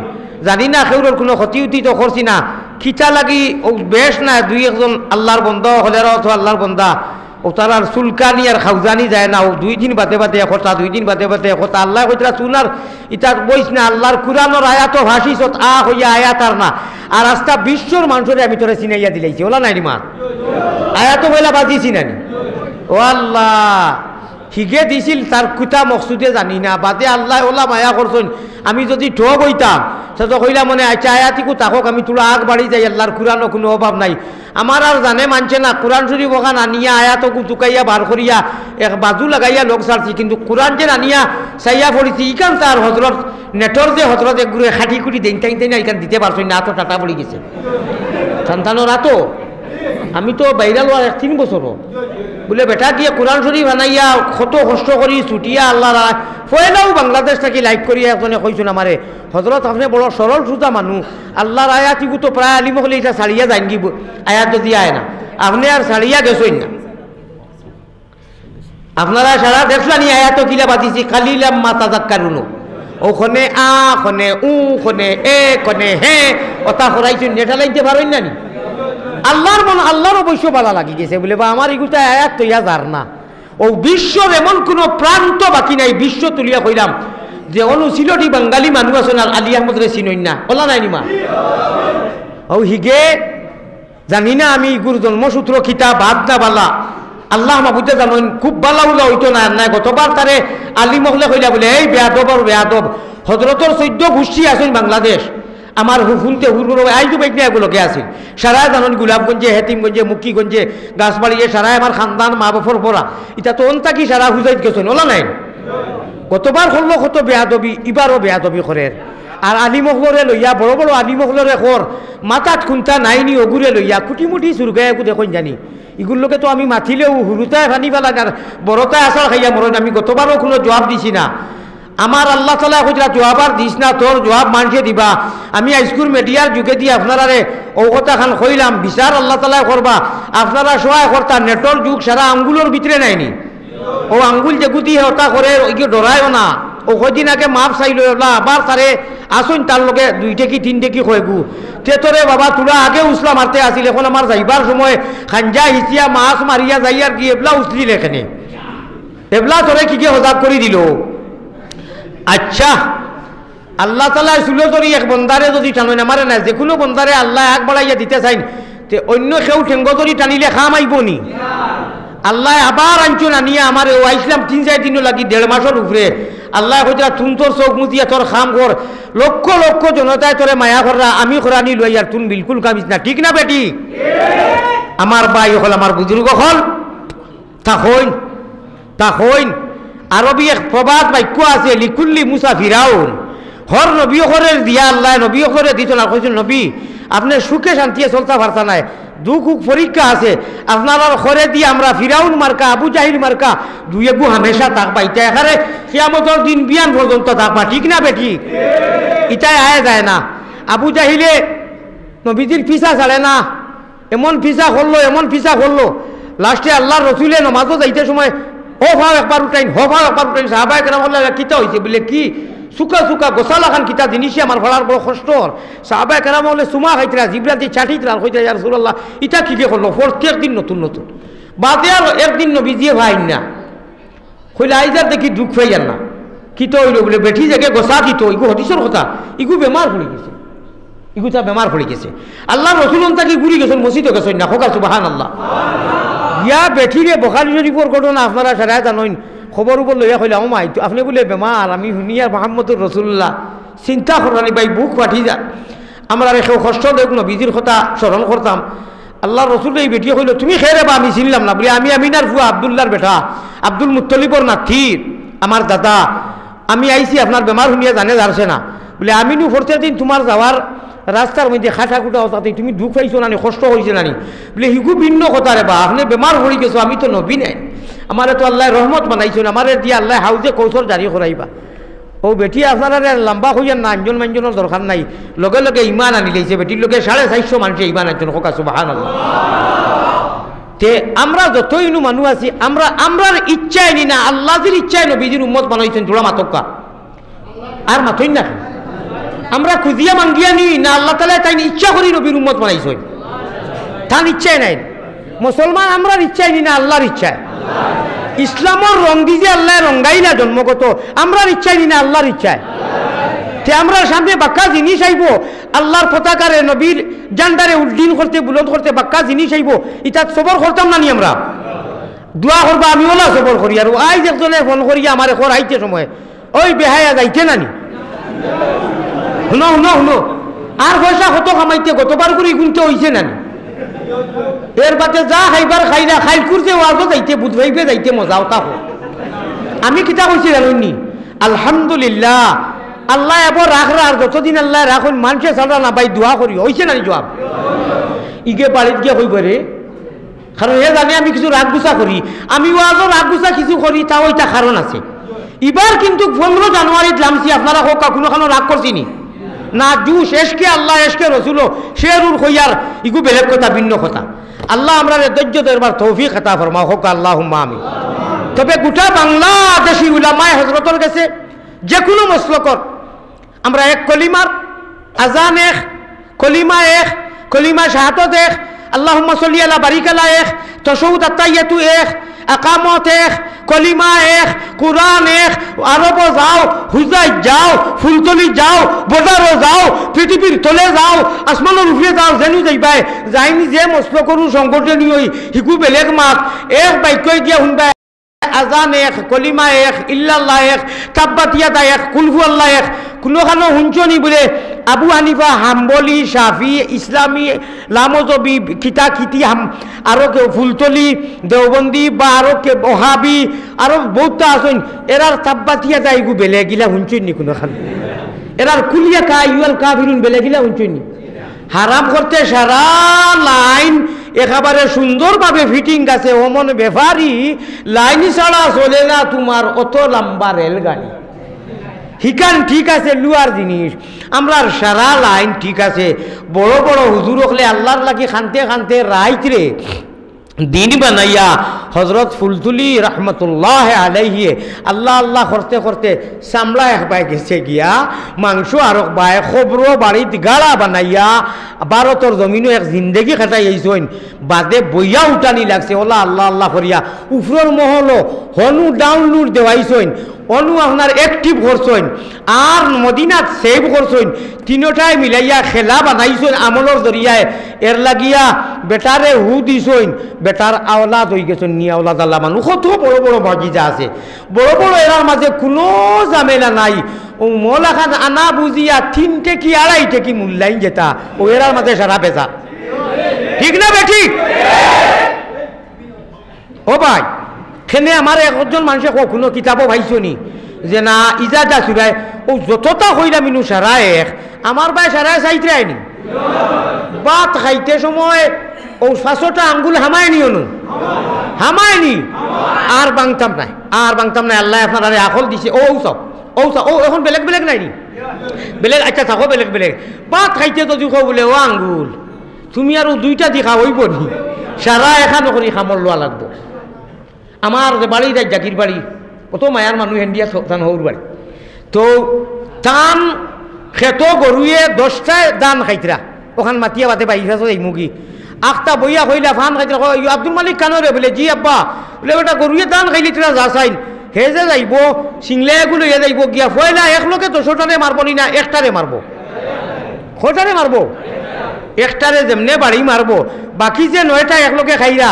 জানি না কেউর কোনো ক্ষতি উতি তো করছি না, খিচা লাগি ও বেশ না 2-1 আল্লাহর বন্ধা হলের অর্থ আল্লাহর বন্ধা ও তার আর চুলকানি আর খাউজানি যায় না, ও 2 দিন বাদে বাদে কথা 2 দিন বাদে বাদে কথা। আল্লাহ কইতরা চুনার ইটা বইস না, আল্লাহর কুরআনের আয়াত ভাসিছত হইয়া আয়াত আর না, আর আস্তা বিশ্বর মানুষরে আমি তোরে চিনাইয়া দিলাইছি ওলা নাই মা আয়াত বইলা বাজিছি নানি ও আল্লাহ হিগে দিছিল তার কুতা মকসুদে জানি না, বাদে আল্লাহ ওলা মায়া করছেন। আমি যদি ঠগ হইতাম সেটা কইলা মনে আচ্ছা আয়াতিকু তাকক আমি তোলা আগ বাড়ি যাই, আল্লাহর কুরআনও কোনো অভাব নাই। আমার আর জানে মানছে না, কোরআন শরীফ ওখান আনিয়া আয়াতকু টুকাইয়া বার করিয়া এক বাজু লাগাইয়া লোক ছাড়ছি, কিন্তু কোরআন যে আনিয়া চাইয়া পড়িছি ইকান তার হজরত নেটর যে হজরত একগুলো খাটি খুঁটি দেন তাই তাই না ইকান দিতে পারছি না, তো টাটা পড়ে গেছে সন্তানোর আতো। আমি তো বাইরা লোয়ার 3 বছরও বলে বেটা গিয়ে কোরআন শরীফ বানাইয়া কত কষ্ট করি ছুটিয়া আল্লাহ ফয়লাও বাংলাদেশ থেকে লাইক করিয়া একজনে কইছেন আমারে হজরত আপনি বড় সরল সুজা মানুষ, আল্লাহর আয়াতিগু তো প্রায় আলিম হলে এটা ছাড়িয়া যান কি আয়াত যদি আয় না, আপনি আর ছাড়িয়া গেছেন না। আপনারা সারা দেখলানি আয়াত কিলা বাতিছি কালিলাম মাতা জাক্কারুনো ওখানে খনে খনে খনে হে ওটা করাইছেন নেটা লাইতে পারেন না নি। আল্লাহর মন আল্লাহর অবশ্য ভালো লাগি গেছে বলে বা আমার এগুলো আয়াত তো ইয়া যার না, ও বিশ্বর এমন কোনো প্রান্ত বাকি নাই। বিশ্ব তুলিয়া কইলাম যে অনু সিলটি বাঙালি মানুষ আছেন আর আলী আহমদ রে চিনই না ওলা নাই নিমা ও হিগে জানি না আমি ইগুর জন্মসূত্র খিতা বাদ না বালা আল্লাহ মাহবুদে জানেন খুব বালা উলা হইতো না নাই গতবার তারে আলী মহলে কইলা বলে এই বেয়াদব হজরতর 14 গোষ্ঠী আছেন বাংলাদেশ আমার হুফুনতে হুরুর আইজু বেগনে এগুলোকে আছে সারা জানেন গোলাপগঞ্জে হেতিমগঞ্জে মুক্তিগঞ্জে গাছবাড়িয়ে সারাই আমার খানদান মা বাপর পড়া এটা তো অন্তা কি সারা হুজাইত গেছেন ওলা নাই গতবার করলো কত বেয়াদবি এবারও বেয়াদবি করে আর আলিমহলরে লইয়া বড় বড় আলিমহলরে খর মাথাত খুন্তা নাইনি অগুরে লইয়া কুটিমুটি চুরগায় একু দেখুন জানি এগুলোকে তো আমি মাথিলেও হুরুতায় ফানি ফেলা আর বড়তায় আসার খাইয়া মরণ আমি গতবারও কোনো জবাব দিছি না আমার আল্লাহ তালা কইরা জবাব আর দিস না তোর জবাব মানুষে দিবা আমি আইস্কুল মিডিয়ার যুগে দিয়ে আপনারা ও কথা খান কইলাম বিচার আল্লাহ তালা করবা আপনারা সহায় করতা নেটর যুগ সারা আঙ্গুলোর ভিতরে নাইনি ও আঙ্গুল যেগুতি ওটা করে ওইকে ডরায়ও না ও কদিন আগে মাপ চাইল আবার তারে আসুন তার লগে 2 টেকি 3 টেকি হয়েগু তে তোরে বাবা তোরা আগে উসলা মারতে আসিল এখন আমার যাইবার সময় খাঞ্জা হিসিয়া মাছ মারিয়া যাই আর কি এবলা উসলিল এখানে এবলা তোরে কি হজাব করে দিল আচ্ছা আল্লাহ তালা শুলো যদি এক বন্দারে যদি টানো না মারে না যে কোনো বন্দারে আল্লাহ এক বাড়াইয়া দিতে চাইন তে অন্য কেউ ঠেঙ্গ যদি টানিলে খাম আইব নি আল্লাহ আবার আনছুন আনিয়া আমার ও আইসলাম 3-4 দিনও লাগি 1.5 মাসের উপরে আল্লাহ হইতা তুন তোর চোখ মুতিয়া তোর খাম কর লক্ষ লক্ষ জনতায় তোরে মায়া কররা আমি করানি লই আর তুন বিলকুল কামিস না ঠিক না বেটি আমার ভাই হল আমার বুজুর্গ হল তাহইন আরবি এক প্রবাদ বাক্য আছে লিকুল্লি মুসাফিরাউন হর নবী হরের দিয়া আল্লাহ নবী হরে দিত না কইছেন নবী আপনি সুখে শান্তিয়ে চলতে পারতা নাই দুঃখ পরীক্ষা আছে আপনারা ঘরে দিয়ে আমরা ফিরাউন মার্কা আবু জাহিল মার্কা দুই একু হামেশা থাকবা ইটা এখানে কিয়ামতের দিন বিয়ান পর্যন্ত থাকবা ঠিক না বেটি ইটাই আয় যায় না আবু জাহিলে নবীজির পিছা ছাড়ে না এমন পিছা করলো লাস্টে আল্লাহর রসুলে নমাজও যাইতে সময় হফাও একবার উঠাইন সাহাবায়ে কেরাম বললেন কিতা হয়েছে বলে কি সুকা গোসালা খান কিতা জিনিসই আমার ভাড়ার বড় কষ্ট সাহাবায়ে কেরাম বলে সুমা খাইতরা জিব্রা দিয়ে চাটিতরা কইতে ইয়া রাসূলুল্লাহ ইটা কি করলো প্রত্যেক দিন নতুন বাদে আর একদিন নবীজিয়ে ভাইন না কইলে আইজার দেখি দুঃখ হয়ে যান না কিতা হইল বলে বেঠি জায়গায় গোসা দিত ইগু হদিসর কথা ইগু বেমার পড়ে গেছে আল্লাহ রসুল তাকে ঘুরি গেছেন মসজিদে গেছেন না খোকা সুবহানাল্লাহ ইয়া বেঠিরে বুখারী শরীফের ঘটনা আপনারা সারা জানেন খবর উপর লইয়া কইলা ও মাই আপনি বলে বেমার আমি হুনিয়া মুহাম্মদুর রাসূলুল্লাহ চিন্তা করানি ভাই বুক ফাটি যা আমরা রেখেও কষ্ট দেখ নবীজির কথা স্মরণ করতাম আল্লাহ রসুল এই বেটিয়ে কইল তুমি খেয়ে বা আমি চিনলাম না বলে আমি আমিনার ফুয়া আব্দুল্লাহর বেটা আব্দুল মুত্তলিবর নাতি আমার দাদা আমি আইছি আপনার বেমার হুনিয়া জানে যাচ্ছে না বলে আমিনু প্রত্যেক দিন তোমার যাওয়ার রাস্তার মধ্যে খাটা খুটা তাতে তুমি দুঃখ পাইছো না কষ্ট হয়েছে না বলে হিগু ভিন্ন কথা রে বা আপনি বেমার হয়ে গেছো আমি তো নবী নাই আমার তো আল্লাহ রহমত বানাইছেন আমার দিয়ে আল্লাহ হাউজে কৌশল জারি করাইবা ও বেটি আপনারা লম্বা হইয়ান না আঞ্জন মাঞ্জনের দরকার নাই লগে লগে ইমান আনি লাইছে বেটির লোকে 450 মানুষে ইমান আনছেন হোকা সুবহানাল্লাহ তে আমরা যতই মানুষ আছি আমরার ইচ্ছাই নি না আল্লাহর ইচ্ছায় নবীজির উম্মত বানাইছেন জোড়া মাতকা আর মাতই না আমরা খুঁজিয়া মাঙ্গিয়া নি না আল্লাহ তাআলা তাই ইচ্ছা করি নবীর উম্মত বানাইছেন তার ইচ্ছাই নাই মুসলমান আমরার ইচ্ছাই নি না আল্লাহর ইচ্ছায় ইসলামের রং দিয়ে আল্লাহ রঙ্গাইলা জন্মগত আমরার ইচ্ছাই নি না আল্লাহর ইচ্ছায় তে আমরা সামনে বাক্কা জিনিস আইব আল্লাহর পতাকারে নবীর জান্ডারে উড্ডীন করতে বুলন্দ করতে বাক্কা জিনিস আইব ইটা সবর করতাম না নি আমরা দোয়া করবা আমি ওলা সবর করি আর আই একজনে ফোন করিয়া আমার এখন আইতে সময় ওই বেহায়া যাইতে নানি শুনো আর পয়সা কত কামাইতে গতবার করে গুনতে হইছে নানি এর বাদে যা খাইবার খাইলা খাইল করছে ওয়াজও যাইতে বুধ ভাইবে যাইতে মজাও তা আমি কিতা কইছি জানুনি আলহামদুলিল্লাহ আল্লাহ এবার রাখরা আর যতদিন আল্লাহ রাখুন মানুষে ছাড়া না ভাই দোয়া করি হইছে না জবাব ইগে বাড়িত গিয়ে হইব রে কারণ এ জানে আমি কিছু রাগ গুছা করি আমি ওয়াজও রাগ গুছা কিছু করি তাও এটা কারণ আছে এবার কিন্তু 15 জানুয়ারি লামছি আপনারা হোক কোনো রাগ করছিনি না জুস এসকে আল্লাহ এসকে রসুল শেরুর হইয়ার ইগু বেলেগ কথা ভিন্ন কথা আল্লাহ আমরা ধৈর্য দেবার তৌফিক আতা ফরমাও হোক আল্লাহুম্মা আমিন তবে গোটা বাংলাদেশি উলামায়ে হযরতের কাছে যে কোনো মসলকর আমরা এক কলিমার আজান এক কলিমা শাহাদাত এক আল্লাহুম্মা সাল্লি আলা বারিক আলা এক তাশাহুদ আত-তাহিয়াতু এক একামত এক, কলিমা এক, কোরআন এক, আরব যাও, হুজাই যাও, ফুলতলি যাও, বজারও যাও, পৃথিবীর তলে যাও, আসমানের উপরে যাও, যেন যাইবাই যাইনি যে মস্ত করু সংগঠনীয় শিকু বেলেগ মাত এক বাক্য দিয়া শুনবাই আজান এক, কলিমা এক, ইল্লাল্লাহ এক, তাব্বাত ইয়াদা এক, কুল হুয়াল্লাহ এক। কোনোখানো শুনছনি বলে আবু হানিফা, হাম্বলি, শাফি, ইসলামী, লামজবি, খিতা খিতি আরো কেউ ফুলতলি, দেওবন্দি বা আরো কে ওহাবি আরো বহুতটা আছেন, এরার তাব্বাত ইয়াদা এগু বেলেগিলা শুনছনি কোনোখান, এরার কুলিয়া কা ইউয়াল কাফিরুন বেলেগিলা শুনছনি। হারাম করতে সারা লাইন একেবারে সুন্দরভাবে ফিটিং আছে, অমন ব্যাপারই লাইন ছাড়া চলে না তোমার অত লম্বা রেলগাড়ি। হিকান ঠিক আছে লুয়ার জিনিস, আমরা সারা লাইন ঠিক আছে। বড় বড় হুজুর হলে আল্লাহর লাগি খানতে খানতে রাইত রে দিন বানাইয়া হজরত ফুলতুলি রহমতুল্লাহ আলাইহি আল্লাহ আল্লাহ করতে করতে চামড়া এক বাই গেছে গিয়া, মাংস আরক বাই খবর বাড়িত গাড়া বানাইয়া ভারতর জমিনও এক জিন্দেগি খাটাই আইসইন, বাদে বইয়া উঠানি লাগছে ওলা আল্লাহ আল্লাহ করিয়া উফরর মহল হনু ডাউনলোড দেওয়াইছইন, অনু আপনার অ্যাক্টিভ করছেন আর মদিনাত সেভ করছেন, তিনোটাই মিলাইয়া খেলা বানাইছেন আমলের জরিয়ায়। এর লাগিয়া বেটারে হু দিছেন, বেটার আওলাদ হয়ে গেছেন, নিয়ে আওলাদ আল্লাহ মানুষ কত বড় বড় মজিজা আছে, বড় বড় এরার মাঝে কোনো ঝামেলা নাই। ও মৌলা খান আনা বুঝিয়া 3 টেকি 2.5 টেকি মূল্যায়ন যেটা ও এরার মাঝে সারা পেশা, ঠিক না বে ঠিক? ও ভাই খেনে আমার একজন মানুষে কখনো কিতাবও ভাইছনি যে না ইজাজা চুরাই ও যতটা হইলা মিনু সারা এক, আমার ভাই সারা চাইতে আইনি বাত খাইতে সময় ও 500টা আঙ্গুল হামায়নি অনু হামায়নি আর বাংতাম নাই, আর বাংতাম নাই। আল্লাহ আপনার আকল দিছে ও সব ও সব ও এখন বেলেগ বেলেগ নাইনি বেলেগ, আচ্ছা থাকো বেলেগ বেলেগ। বাত খাইতে যদি খাও বলে ও আঙ্গুল তুমি আর 2টা দেখা হইব নি, সারা এখান করি খামর লোয়া লাগবো। আমার বাড়ি যাই জাকির বাড়ি কত মায়ার মানুষ হেন্ডিয়া তান হৌর বাড়ি, তো টান খেত গরুয়ে 10টায় দান খাইতরা ওখান মাতিয়া বাতে বাইফা এই মুগি আখটা বইয়া কইলা ফান খাইতরা আব্দুল মালিক কানরে বলে জি আব্বা বলে ওটা গরুয়ে দান খাইলি তোরা যা চাইন হে যে যাইব সিংলাগুলো এ যাইব গিয়া ফয়লা এক লোকে 10টারে মারবো নি না একটারে মারবো, কটারে মারবো একটারে যেমনে বাড়ি মারবো, বাকি যে 9টা এক লোকে খাইরা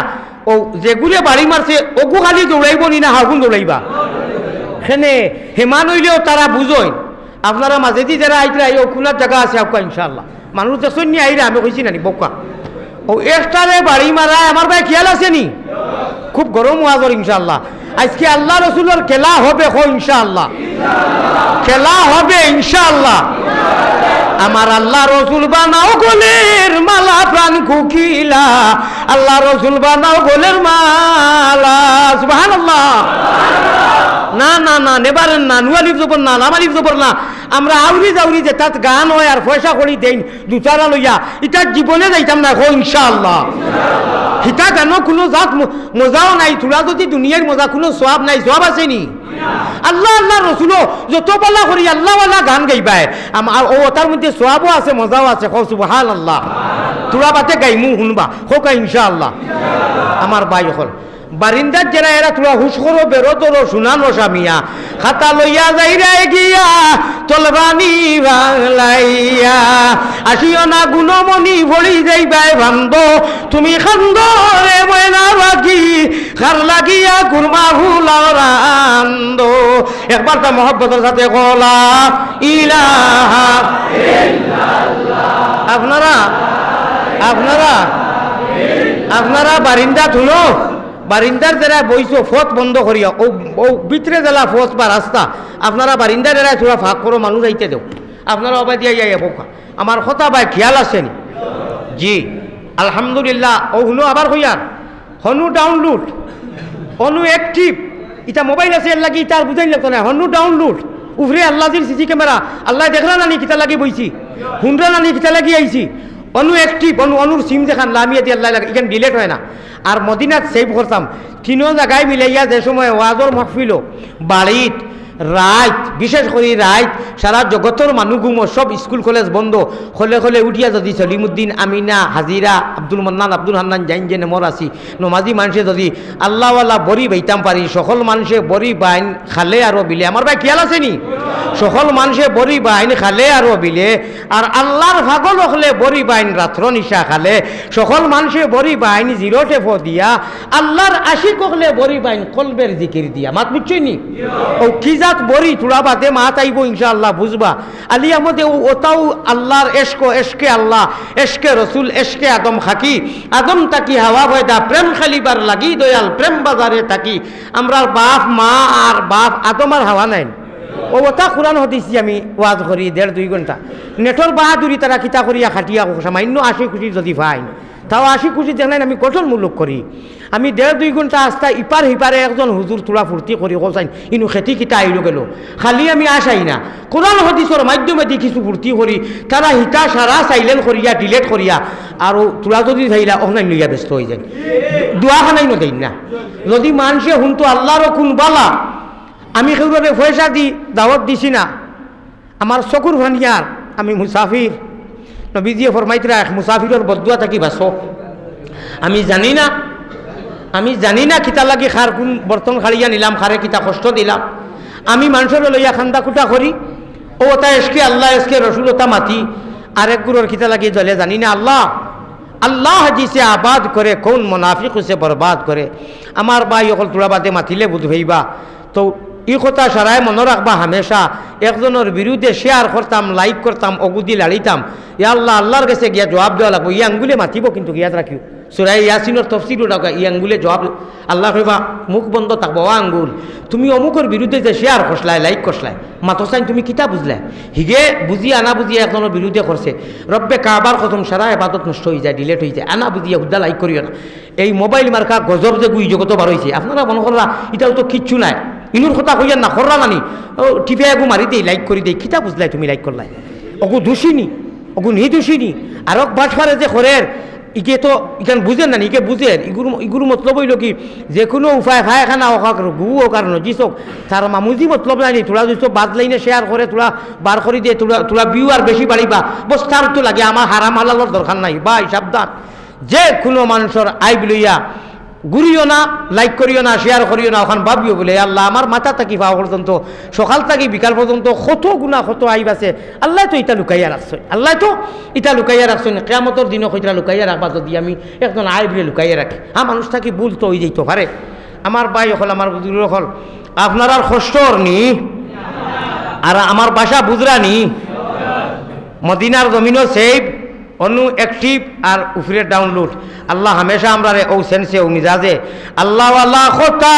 ও যেগুলো বাড়ি মারছে ওগু খালি দৌড়াইব নি না হাগুন দৌড়াইবা সেনে হেমান হইলেও তারা বুঝই। আপনারা মাঝেদি যারা আইতরা ও খুলার জায়গা আছে আপনার ইনশাআল্লাহ মানুষ দেখছেন নি আইরা আমি কইছি নানি বকা ও একটারে বাড়ি মারা আমার ভাই খেয়াল আছে নি? খুব গরম ওয়াজর ইনশাআল্লাহ। আজকে আল্লাহ রসুলের খেলা হবে হো ইনশাআল্লাহ, খেলা হবে ইনশাআল্লাহ। আমার আল্লাহ রসুল বানাও গোলের মালা প্রাণ কুকিলা, আল্লাহ রসুল বানাও গোলের মালা সুবহানাল্লাহ। না না না নেবারেন না, নুয়ালিফ জবর না, লামালিফ জবর না, আমরা আউরি যাউরি যে তাত গান হয় আর পয়সা করি দেন দুচারা লইয়া ইটার জীবনে যাইতাম না হো ইনশাআল্লাহ। হিতা গানো কোনো জাত মজাও নাই, তোরা যদি দুনিয়ার মজা কোনো সোয়াব নাই, সোয়াব আসেনি? আল্লাহ আল্লাহ রসুলও যত বলা করি আল্লাহওয়ালা গান গাইবাই আমার ও তার মধ্যে সোয়াবও আছে মজাও আছে, কও সুবহানাল্লাহ। তোরা বাতে গাইমু শুনবা হোক ইনশাআল্লাহ। আমার ভাই হল বারিন্দার যারা এরা তোরা হুশ করো বেরো তোরো শুনানো স্বামিয়া খাতা লইয়া যাইরা গিয়া তলবানি বাংলাইয়া আসিও না গুণমণি ভরি যাইবাই ভান্দ তুমি খান্দ রে ময়না বাকি খার লাগিয়া কুরমা ভুলাও রান্দ। একবার তা মহব্বতের সাথে কলা ইলাহা ইল্লাল্লাহ। আপনারা আপনারা আপনারা বারিন্দা ধুলো বারিন্দার যারা বইছো ফত বন্ধ করিয়া ও ভিতরে জেলা ফস বা রাস্তা আপনারা বারিন্দার এরা থোড়া ফাঁক করো মানুষ আইতে দেও, আপনারা অবাই দিয়া যাই বোকা আমার কথা ভাই খেয়াল আসেনি? জি আলহামদুলিল্লাহ। ও হুনো আবার হইয়ার হনু ডাউনলোড হনু অ্যাক্টিভ ইটা মোবাইল আছে এর লাগি তার বুঝাই লাগতো না। হনু ডাউনলোড উফরে আল্লাহর সিসি ক্যামেরা আল্লাহ দেখলা নানি কিতা লাগি বইছি হুনরা নানি কিতা লাগি আইছি অনু অ্যাক্টিভ অনুর সিম যেখান লামিয়ে দিয়ে আল্লাহ এখানে ডিলেট হয় না। আর মদিনাত সেভ করতাম 3 জায়গায় মিলাইয়া যে সময় ওয়াজর মাহফিল বাড়িত রাত বিশেষ করে রাত সারা জগতের মানুষগুমো সব স্কুল কলেজ বন্ধ হলে হলে উঠিয়া যদি সলিমুদ্দিন আমিনা হাজিরা আব্দুল মান্নান আব্দুল হান্নান জাইন যে নেমর আসি নমাজি মানুষে যদি আল্লাহওয়ালা বড়ি বাইতাম পারি সকল মানুষে বড়ি বাইন খালে আরো বিলে আমার ভাই খেয়াল আছে নি সকল মানুষে বড়ি বাইন খালে আরো বিলে আর আল্লাহর ভাগল হলে বড়ি বাইন রাত্র নিশা খালে সকল মানুষে বড়ি বাইন জিরো টেফো দিয়া আল্লাহর আশিক হলে বড়ি বাইন কলবের জিকির দিয়া মাত বুঝছই নি ও কি জাত বড়ি তুলা বাদে মাত আইব ইনশাআল্লাহ বুঝবা আলিয়া মধ্যে ওটাও আল্লাহর এশক এশকে আল্লাহ এশকে রসুল এশকে আদম খাকি আদম তাকি হাওয়া ভয়দা প্রেম খালিবার লাগি দয়াল প্রেম বাজারে তাকি আমরা বাপ মা আর বাপ আদম আর হাওয়া নাই ও ওটা কোরআন হদিছি আমি ওয়াজ করি 1.5-2 ঘন্টা নেটর বাহাদুরি তারা কিতা করিয়া খাটিয়া সামান্য 80 কোটি যদি পাই তাও 80 কোটি জানাই আমি গঠনমূলক করি আমি 1.5-2 ঘন্টা আস্তা ইপার হিপারে একজন হুজুর তোলা ফুর্তি করি কোসাইন ইনু খেতি কিতা আইল গেল খালি আমি আসাই না কোরআন হদিসের মাধ্যমে দি কিছু ফুর্তি করি তারা হিতা সারা সাইলেন্ট করিয়া ডিলেট করিয়া আর তোলা যদি থাইলা অনলাইন লইয়া ব্যস্ত হয়ে যায় দোয়াখানাই নদেই না যদি মানুষে হুনতো আল্লাহর কোন বালা আমি কেউরে পয়সা দি দাওয়াত দিছি না আমার চকুর ভানিয়ার আমি মুসাফির নবীজিয়ে ফরমাইতরা এক মুসাফিরের বদুয়া থাকি বাসো আমি জানি না কিতা লাগি খার কোন বর্তন খাড়িয়া নিলাম খারে কিতা কষ্ট দিলাম আমি মানুষের লইয়া খান্দা কুটা করি ও ওটা এসকে আল্লাহ এসকে রসুলতা মাতি আরেক গুরুর কিতা লাগি জলে জানি না আল্লাহ জিসে আবাদ করে কোন মুনাফিক উসে বরবাদ করে আমার ভাই অকল তোরা বাদে মাতিলে বুধ হইবা তো ই কথা সারায় মনে রাখবা হামেশা একজনের বিরুদ্ধে শেয়ার করতাম লাইক করতাম অগুদি লাড়িতাম ইয়া আল্লাহ আল্লাহর কাছে গিয়া জবাব দেওয়া লাগবো ই আঙ্গুলে মাতিব কিন্তু ইয়াদ রাখিও সুরাই ইয়াসিনের তফসির ওটা ই আঙ্গুলে জবাব আল্লাহ কইবা মুখ বন্ধ থাকবো ও আঙ্গুল তুমি অমুকের বিরুদ্ধে যে শেয়ার করসলাই লাইক করসলাই মাতসাইন তুমি কিতা বুঝলাই হিগে বুঝিয়া আনা বুঝিয়া একজনের বিরুদ্ধে করছে রব্বে কাবার কসম সারা এবাদত নষ্ট হয়ে যায় ডিলেট হয়ে যায় আনা বুঝিয়া হুদ্দা লাইক করিও না এই মোবাইল মার্কা গজব যে গুই জগত বার হয়েছে আপনারা মনে করা এটাও তো কিচ্ছু নাই ইনুর কথা কইয়া না কররা নানি ও টিপে আগু মারি দেই লাইক করি দেই কিতা বুঝলাই তুমি লাইক করলাই অগু দোষিনি অগু নি দোষিনি আর বাটফারে যে খরের ইকে তো ইখান বুঝেন না ইকে বুঝেন ইগুরু মতলব হইল কি যে কোনো উপায় খায় খানা হোক গু হোক আর নজিস হোক তার মামুজি মতলব নাই তোরা যদি বাদ লাইনে শেয়ার করে তোরা বার করে দিয়ে তোরা ভিউ আর বেশি বাড়িবা বস তার তো লাগে আমার হারাম হালালোর দরকার নাই ভাই সাবধান যে কোনো মানুষের আইব লইয়া ঘুরিও না লাইক করিও না শেয়ার করিও না ওখান ভাবিও বলে আল্লাহ আমার মাথা থাকি পাওয়া পর্যন্ত সকাল থাকি বিকাল পর্যন্ত কত গুণা কত আইব আছে আল্লাহ তো এটা লুকাইয়া রাখছে কেয়ামতের দিনও কইটা লুকাইয়া রাখবা যদি আমি একজন আইবরে লুকাইয়া রাখি মানুষ থাকি ভুল তো হয়ে যাইতে পারে আমার ভাই হল আমার বুজুর্গ হল আপনার আর কষ্টর নি আর আমার বাসা বুজরানি মদিনার জমিনও সেভ অনু অ্যাক্টিভ আর উফরে ডাউনলোড আল্লাহ হামেশা আমরা ও সেন্সে ও মিজাজে আল্লাহওয়ালা খোতা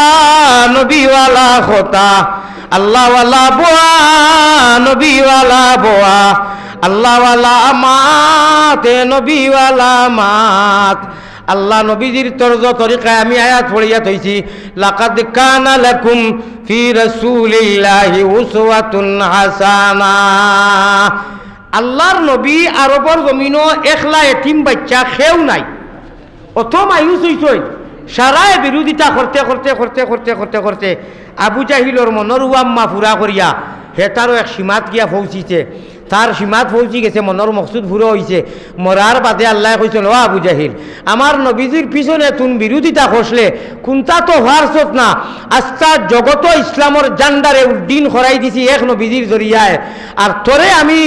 নবীওয়ালা খোতা আল্লাহওয়ালা বোয়া নবীওয়ালা বোয়া আল্লাহওয়ালা মাত নবীওয়ালা মাত আল্লাহ নবীজির তরজ তরিকায় আমি আয়াত পড়িয়া থইছি লাকাদ কানা লাকুম ফি রাসূলিল্লাহি উসওয়াতুন হাসানা আল্লাহর নবী আরবর জমিনও একলা এতিম বাচ্চা খেও নাই অত মায়ুস হইছই সারায় বিরোধিতা করতে আবু জাহিলর মনের উয়াম্মা ফুরা করিয়া হে তারও এক সীমাত গিয়া পৌঁছিছে তার সীমাত পৌঁছি গেছে মনের মকসুদ ফুরো হয়েছে মরার বাদে আল্লাহ কইছেন ও আবু জাহিল আমার নবীজির পিছনে তুন বিরোধিতা করলে কোনটা তো হারছত না আস্তা জগত ইসলামর জান্ডারে উদ্দিন করাই দিছি এক নবীজির জরিয়ায় আর তোরে আমি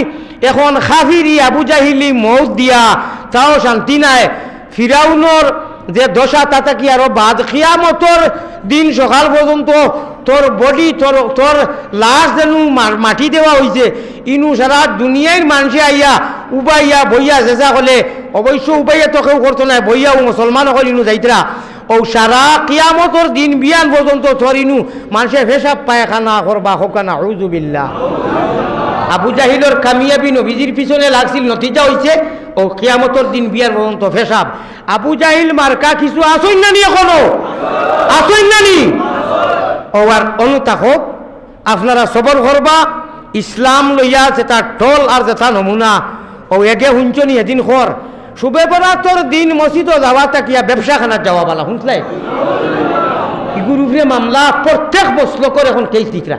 এখন খাফিরি আবু জাহিলি মৌত দিয়া তাও শান্তি নাই ফিরাউনর যে দশা তাতা কি আরো বাদ কিয়ামতর দিন সকাল পর্যন্ত তোর বডি তোর লাশ যেন মাটি দেওয়া হয়েছে ইনু সারা দুনিয়ার মানুষে আইয়া উবাইয়া বইয়া চেষ্টা করলে অবশ্য উবাইয়া তো কেউ করতো না বইয়া ও মুসলমান হল ইনু যাইতরা ও সারা কিয়ামতর দিন বিয়ান পর্যন্ত তোর ইনু মানুষে পেশাব পায়খানা করবা হোকানা আউযুবিল্লাহ আবু জাহিলর কামিয়াবি নবীজির পিছনে লাগছিল নতিজা হয়েছে ও কিয়ামতর দিন বিয়ার পর্যন্ত পেশাব আবু জাহিল মার্কা কিছু আসই নানি এখনো আসই নানি ও আর অনুতা হোক আপনারা সবর করবা ইসলাম লইয়া যেটা টল আর যেটা নমুনা ও একে শুনছনি এদিন খর শুবে বরাতর দিন মসজিদ যাওয়া তাকিয়া ব্যবসাখানার যাওয়া বালা শুনলাই ইগুরুফে মামলা প্রত্যেক বছর করে এখন কেস দিকরা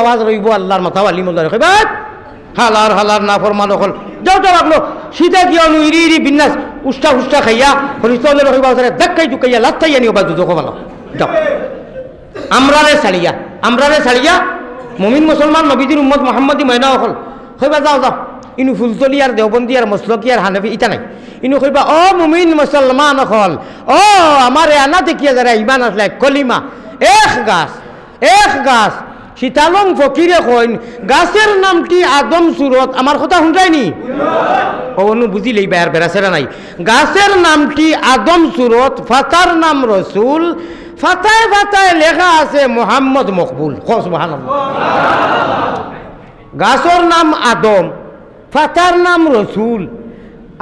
আওয়াজ রইব আল্লাহর মাথা আলি মোল্লা রেখে হালার হালার না ফরমান হল যাও যাও রাখলো সিধা গিয়া ইরি ইরি বিন্যাস উষ্টা উষ্টা খাইয়া হরিচলে রহিবা ধাক্কাই টুকাইয়া লাত্তাইয়া নিও বা দুজো ভালো যাও আমরারে ছাড়িয়া মুমিন মুসলমান নবীজির উম্মত মোহাম্মদী ময়না হল কইবা যাও যাও ইনু ফুলতলি আর দেওবন্দি আর মসলকি আর হানফি ইটা নাই ইনু কইবা ও মুমিন মুসলমান হল ও আমার আনা দেখিয়া যারা ইমান আসলে কলিমা এক গাছ সীতালং ফকিরে কইন গাছের নামটি আদম সুরত আমার কথা শুনজায়নি অনু বুঝিলেই বাইর বেড়াছেরা নাই গাছের নামটি আদম সুরত ফাতার নাম রসুল ফাতায় ফাতায় লেখা আছে মোহাম্মদ মকবুল সুবহানাল্লাহ গাছর নাম আদম ফাতার নাম রসুল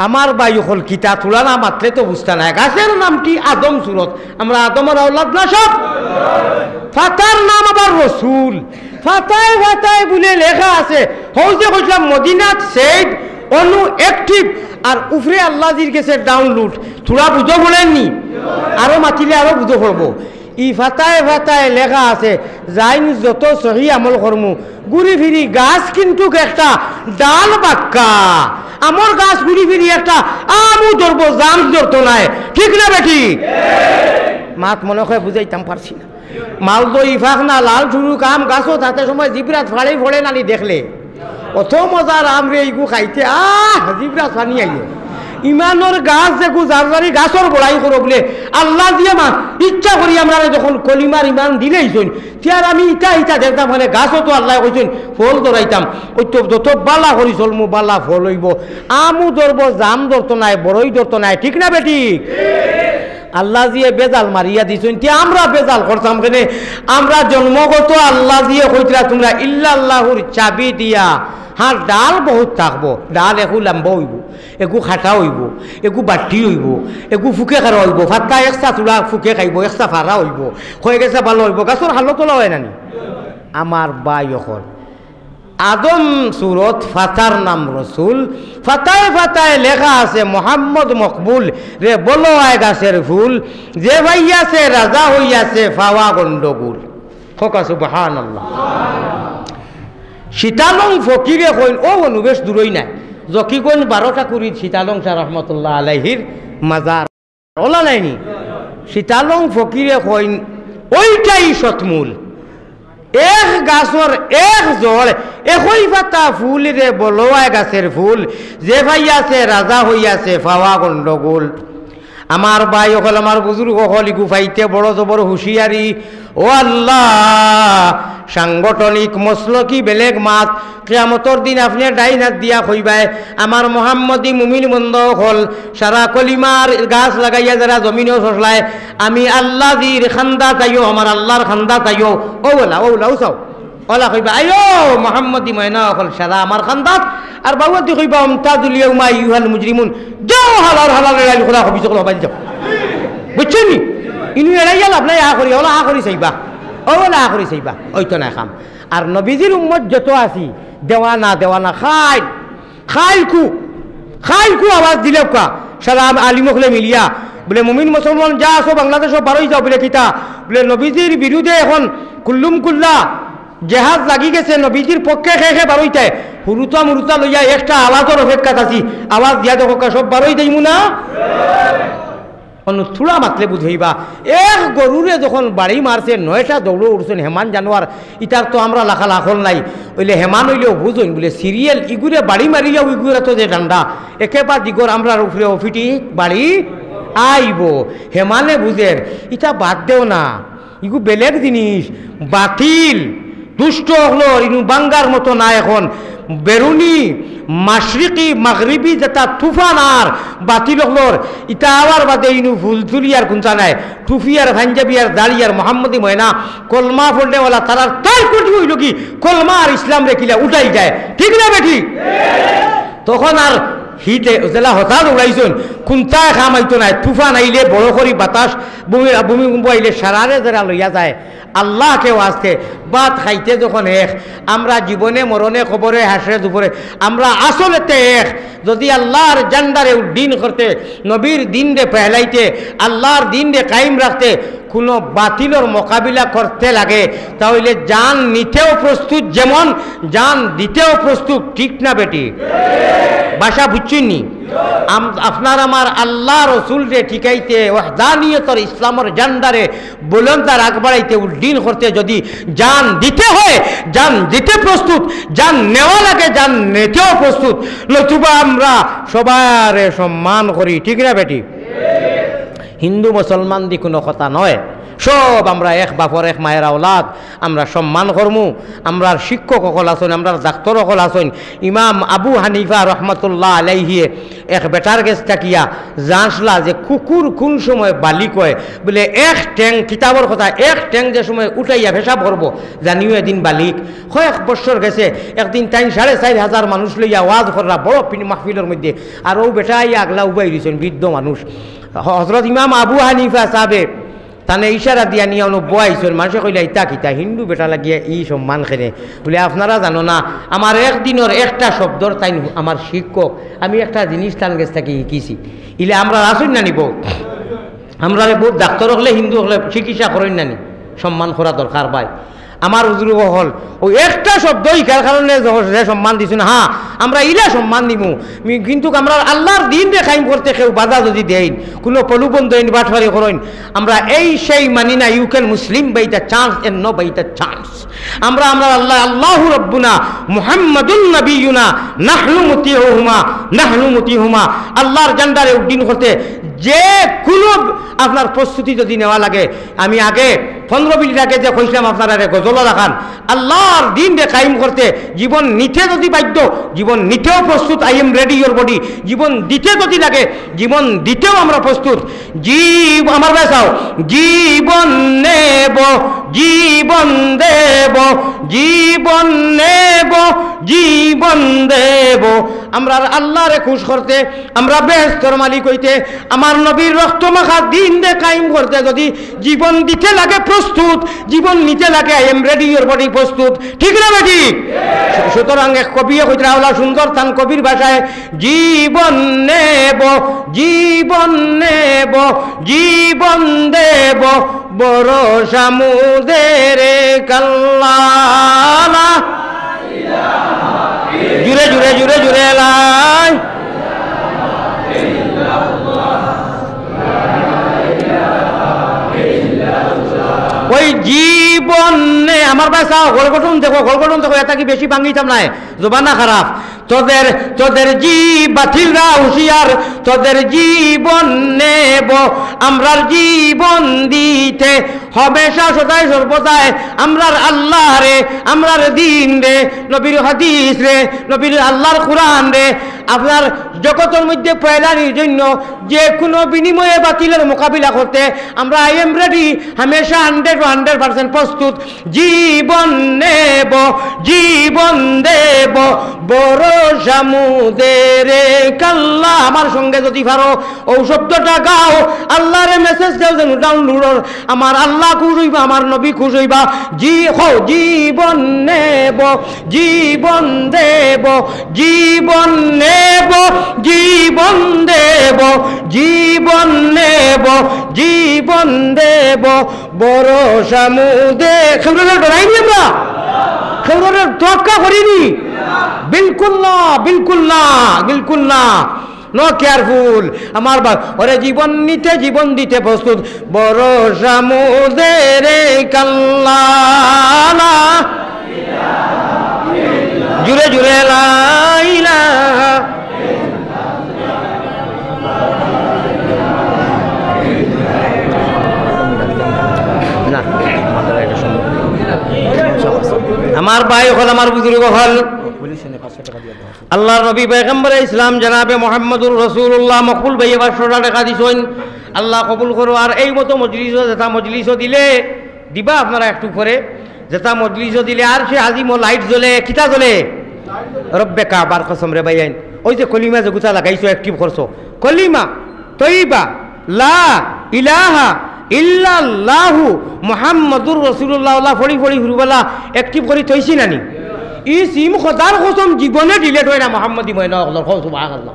আমার বায়ু হল কিতা তুলানা মাত্রে তো বুঝতে নাই গাছের নামটি আদম সুরত আমরা আদমের আওলাদ না সব ফাতার নাম আবার রসুল ফাতায় ফাতায় বলে লেখা আছে হও যে কইলাম মদিনাত সেভ অনু অ্যাক্টিভ আর উফরে আল্লাহজির কাছে ডাউনলোড থোড়া বুঝো বলেননি আরো মাতিলে আরো বুঝো করবো ই ফাতায় ফাতায় লেখা আছে যাইন যত সহি আমল করমু ঘুরি ফিরি গাছ কিন্তু একটা ডাল বাক্কা আমার গাছ ঘুরি ফিরি একটা আমু ধরবো জাম ধরতো নাই ঠিক না বেটি মাত মনে হয় বুঝাইতাম পারছি না মাল তো ইফাক না লাল ঝুরু কাম গাছও তাতে সময় জিবরাত ফাড়ে ফোড়ে নানি দেখলে অত মজার আম রে ইগু খাইতে জিবরাত ফানি আইয়ে ইমানোর গাছ দেখো যার গাছর বড়াই করো বলে আল্লাহ দিয়ে মা ইচ্ছা করি আমরা যখন কলিমার ইমান দিলেই শুনতিয়ার আমি ইটা দেখতাম মানে গাছও তো আল্লাহ কইছেন ফল ধরাইতাম ওই তো যত বালা করি চলমু বালা ফল হইব আমু ধরবো জাম ধরতো নাই বড়ই ধরতো নাই ঠিক না বেটি আল্লাহ দিয়ে বেজাল মারিয়া দিছেন তিয়া আমরা বেজাল করতাম কেনে আমরা জন্মগত আল্লাহ দিয়ে কইতরা তোমরা ইল্লাল্লাহুর চাবি দিয়া হ্যাঁ ডাল বহুত থাকবো ডাল একু লাম্বা হইব একু খাটা হইব একু বাটি হইব একু ফুকে খারা হইব ফাটা একসা চূড়া ফুকে খাইব একসা ফারা হইব হয়ে গেছে ভালো হইব গাছর হালত তোলা হয় নানি আমার বাই এখন আদম সুরত ফাতার নাম রসুল ফাতায় ফাতায় লেখা আছে মোহাম্মদ মকবুল রে বলো আয় গাছের ফুল যে ভাইয়াছে রাজা হইয়াছে ফাওয়া গন্ডগুল খোকা সুবহানাল্লাহ সীতালং ফকিরে কইন ও অনুবেশ দূরই নাই জকিগঞ্জ 12টা কুড়ি সীতালং শাহ রহমতুল্লাহ আলাইহির মাজার ওলা নাইনি সীতালং ফকিরে কইন ওইটাই সতমূল এক গাছর এক জড় একই পাতা ফুল রে বলোয়ায় গাছের ফুল যে ভাই আছে রাজা হইয়াছে ফাওয়া গন্ডগোল আমার ভাই হল আমার বুজুর্গ হল গুফাইতে বড় জবর হুঁশিয়ারি ও আল্লাহ সাংগঠনিক মসলকি বেলেগ মাত কিয়ামতর দিন আপনি ডাইনাত দিয়া কইবাই আমার মোহাম্মদী মুমিন বন্ধ হল সারা কলিমার গাছ লাগাইয়া যারা জমিনেও সসলায় আমি আল্লাহ দির খান্দা তাইও আমার আল্লাহর খান্দা তাইও ওলা উসাও ওলা কইবা আয়ো মোহাম্মদী ময়না হল সারা আমার খান্দাত আর বাবুতি কইবা আমতাজুল ইয়াউমা আইয়ুহাল মুজরিমুন যাও হালার এড়াই খোলা হবি সকল হবাই যাও বুঝছেন নি ইনু এড়াইয়া লাভ নাই করি ওলা করি চাইবা ওলা করি চাইবা ওইতো না খাম আর নবীজির উম্মত যত আছি দেওয়ানা খাইলকু আওয়াজ দিলে কা সারা আলিমকলে মিলিয়া বলে মুমিন মুসলমান যা আসো বাংলাদেশ বারোই যাও বলে কিতা বলে নবীজির বিরুদ্ধে এখন কুল্লুম কুল্লা জেহাজ লাগি গেছে নবীজির পক্ষে খেয়ে বারোইতে হুরুতা লইয়া একটা আওয়াজের অপেক্ষা আছি আওয়াজ দিয়া দেখো সব বারোই দেইমু না থোড়া মাতলে বুঝাইবা এক গরুরে যখন বাড়ি মারছে 9টা দৌড়ো উঠছেন হেমান জানোয়ার ইটার তো আমরা লাখা লাখল নাই ওইলে হেমান হইলেও বুঝইন বলে সিরিয়াল ইগুরে বাড়ি মারিলেও ইগুরে তো যে ডান্ডা একেবারে দিগর আমরা উপরে অফিটি বাড়ি আইব হেমানে বুঝের ইটা বাদ দেও না ইগু বেলেগ জিনিস বাতিল দুষ্ট হলো ইনু বাঙ্গার মতো না এখন বেরুনি মাশরিকি মাগরিবি যেটা তুফান আর বাতিল হলোর ইটা আবার বাদে ইনু ফুলতুলি আর কুঞ্চা নাই টুফি আর ভাঞ্জাবি আর দাড়ি আর মোহাম্মদী ময়না কলমা পড়লেওয়ালা তারার তাই কোটি হইল কি কলমা আর ইসলাম রেখিলা উঠাই যায় ঠিক না বেঠি তখন আর হিতে জেলা হঠাৎ উড়াইছেন কোনটায় খাম আইতো নাই, তুফান আইলে বড় করি বাতাস ভূমিকম্প আইলে সারারে যারা লইয়া যায় আল্লাহকেও আসতে বাত খাইতে যখন এক আমরা জীবনে মরণে খবরে হাসরে দুপুরে আমরা আসলেতে এক যদি আল্লাহর জান্ডারে উদ্দিন করতে নবীর দিন রে পেহলাইতে আল্লাহর দিন রে কায়েম রাখতে কোনো বাতিলর মোকাবিলা করতে লাগে তাহলে জান নিতেও প্রস্তুত যেমন জান দিতেও প্রস্তুত, ঠিক না বেটি? ভাষা বুঝছেননি? আপনার আমার আল্লাহ রসুল রে ঠিকাইতে ওয়াহদানিয়তর ইসলামের জান্ডারে বুলন্দা রাগ বাড়াইতে উদ্দিন করতে যদি জান দিতে হয় জান দিতে প্রস্তুত, জান নেওয়া লাগে জান নিতেও প্রস্তুত, নতুবা আমরা সবারে সম্মান করি, ঠিক না বেটি? হিন্দু মুসলমান দি কোনো কথা নয়, সব আমরা এক বাপর এক মায়ের আওলাদ, আমরা সম্মান করমু। আমরার শিক্ষক সকল আছেন, আমরার ডাক্তার সকল আছেন। ইমাম আবু হানিফা রহমতুল্লাহ আলাইহিয়ে এক বেটার গেছ থাকিয়া জানসলা যে কুকুর কোন সময় বালি কয় বলে এক ট্যাং কিতাবর কথা এক ট্যাং যে সময় উঠাইয়া পেশাব করবো জানিও এদিন বালিক কয়েক বছর গেছে একদিন 3,500 মানুষ লইয়া ওয়াজ করা বড় মাহফিলের মধ্যে, আর ও বেটা ইয়া আগলা উবাই দিয়েছেন বৃদ্ধ মানুষ। হজরত ইমাম আবু হানিফা সাহেব তানে ইশারা দিয়া নিয়ে অন্য বয়াইছেন, মানুষে কইলা ইতা কিতা হিন্দু বেটা লাগিয়া ই সম্মান খেলে বলে আপনারা জানো না আমার একদিনের একটা শব্দর তাই আমার শিক্ষক, আমি একটা জিনিস তান গেছ থাকি শিখিছি ইলে আমরা আসুন না নিব আমরা বহুত ডাক্তার হলে হিন্দু হলে চিকিৎসা করেন না নি, সম্মান করা দরকার ভাই। আমার হুজুর হল ওই একটা শব্দ ইকার কারণে যে সম্মান দিছুন, হ্যাঁ আমরা ইলা সম্মান দিব, কিন্তু আমরা আল্লাহর দিন রে কায়েম করতে কেউ বাধা যদি দেন কোনো প্রলোভন দেন বাটফারি করেন আমরা এই সেই মানি না। You can Muslim by the chance and no by the chance. আমরা আল্লাহ আল্লাহু রাব্বুনা মুহাম্মাদুন নবিয়ুনা নাহনু মুতিহুমা আল্লাহর জান্ডারে উদ্দিন করতে যে কোনো আপনার প্রস্তুতি যদি নেওয়া লাগে, আমি আগে 15 মিনিট আগে যে কইছিলাম আপনারা গজল রাখান আল্লাহর দিন রে কায়েম করতে জীবন নিতে যদি বাধ্য জীবন নিতেও প্রস্তুত, I am ready your body. জীবন দিতে যদি লাগে জীবন দিতেও আমরা প্রস্তুত। আমার বেসাও জীবন নেব জীবন দেব জীবন নেব জীবন দেব। আমরা আল্লাহরে খুশ করতে আমরা বেহেশতের মালিক হইতে আমার নবীর রক্ত মাখা দিন রে কায়েম করতে যদি জীবন দিতে লাগে প্রস্তুত, জীবন নিতে লাগে I am ready your body প্রস্তুত, ঠিক না বেটি? সুতরাং এক কবি কইতে রাওলা সুন্দর তান কবির ভাষায় জীবন নেব জীবন নেব জীবন দেব ভরসা মুদেরে কাল্লা। জুড়ে জুড়ে জুড়ে জুড়ে লাই ওই জীবনে আমার বাসা গলগঠন দেখো এটা কি বেশি ভাঙিতাম নাই জবানা খারাপ। তোদের বাতিলরা হুঁশিয়ার তোদের জীবন নেব আমরার জীবন দিতে হমেশা সদায় সর্বদায় আমরার আল্লাহ রে আমরার দিন রে নবীর হাদিস রে নবীর আল্লাহর কোরআন রে আপনার জগতের মধ্যে পয়লানির জন্য যে কোনো বিনিময়ে বাতিলের মোকাবিলা করতে আমরা আই এম রেডি হামেশা 100% প্রস্তুত। জীবন নেব জীবন দেব ভরসা মুদেরে কাল্লা। আমার সঙ্গে যদি পারো ও শব্দটা গাও আল্লাহরে মেসেজ দাও যেন ডাউনলোড আমার আল্লাহ খুশ হইবা আমার নবী খুশ হইবা। জীবন নেব জীবন দেব জীবন নেব জীবন দেব জীবন নেব জীবন দেব ভরসা মুদে খেউরের ডরাইনি আমরা খেউরের তোয়াক্কা করিনি বিলকুল না বিলকুল না বিলকুল না নো কেয়ারফুল আমার ওরে জীবন নিতে জীবন দিতে প্রস্তুত ভরসা মুদেরে কাল্লা জুড়ে জুড়ে লাইলা আমার ভাই হল আমার বুজুর্গ হল আল্লাহর নবী পয়গম্বর ইসলাম জনাবে মুহাম্মদুর রাসূলুল্লাহ মকবুল ভাই 500 টাকা দিছেন আল্লাহ কবুল করো। আর এই মতো মজলিসও যেটা মজলিসও দিলে দিবা আপনারা একটু করে যেটা মজলিসও দিলে আর সে আজিমো লাইট জ্বলে কিতা জ্বলে রব্বে কাবার কসম রে ভাইয়ান ওই যে কলিমা যেগুতা লাগাইছো অ্যাক্টিভ করছো কলিমা তৈবা লা ইলাহা ইল্লাল্লাহু মুহাম্মাদুর রাসূলুল্লাহ ফড়ি ফড়ি হুরবালা অ্যাক্টিভ করে তৈছি নানি ই সিম খোদার কসম জীবনে ডিলেট হয় না মুহাম্মাদি ময়না আল্লাহ সুবহানাল্লাহ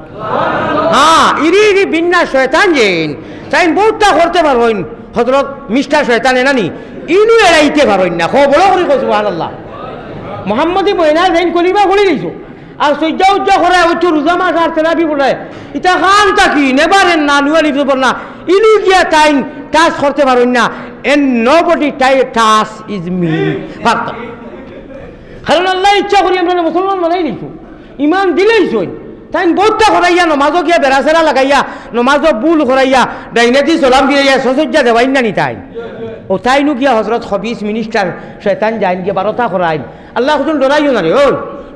হ্যাঁ ইরি বিন্না শয়তান জেন তাই বহুতটা করতে পারবেন হযরত মিস্টার শয়তান নানি ইনু এড়াইতে পারবেন না খো বড় করে সুবহানাল্লাহ মুহাম্মাদি ময়না জেন কলিমা পড়ি দিছো আর সজ্জা উজ্জা করে ওই তো রোজা মাস আর তেরাবি পড়ায় এটা খান তাকি নেবারেন না নুয়ালি দেবর না ইনু গিয়া টাইম টাচ করতে পারবেন না and nobody touch is me পারত কারণ আল্লাহ ইচ্ছা করি আমরা মুসলমান বানাই দিছো ইমান দিলেইছই তাই বহুতটা করাইয়া নমাজও গিয়া বেড়াচেরা লাগাইয়া নমাজও বুল করাইয়া ডাইনাতি সালাম দিয়া সসজ্জা দেওয়াই না নি তাই ও তাইনু গিয়া হজরত খবিস মিনিস্টার শয়তান যাইন গিয়া 12টা করাইন আল্লাহ হুজুর ডরাইও না রে ও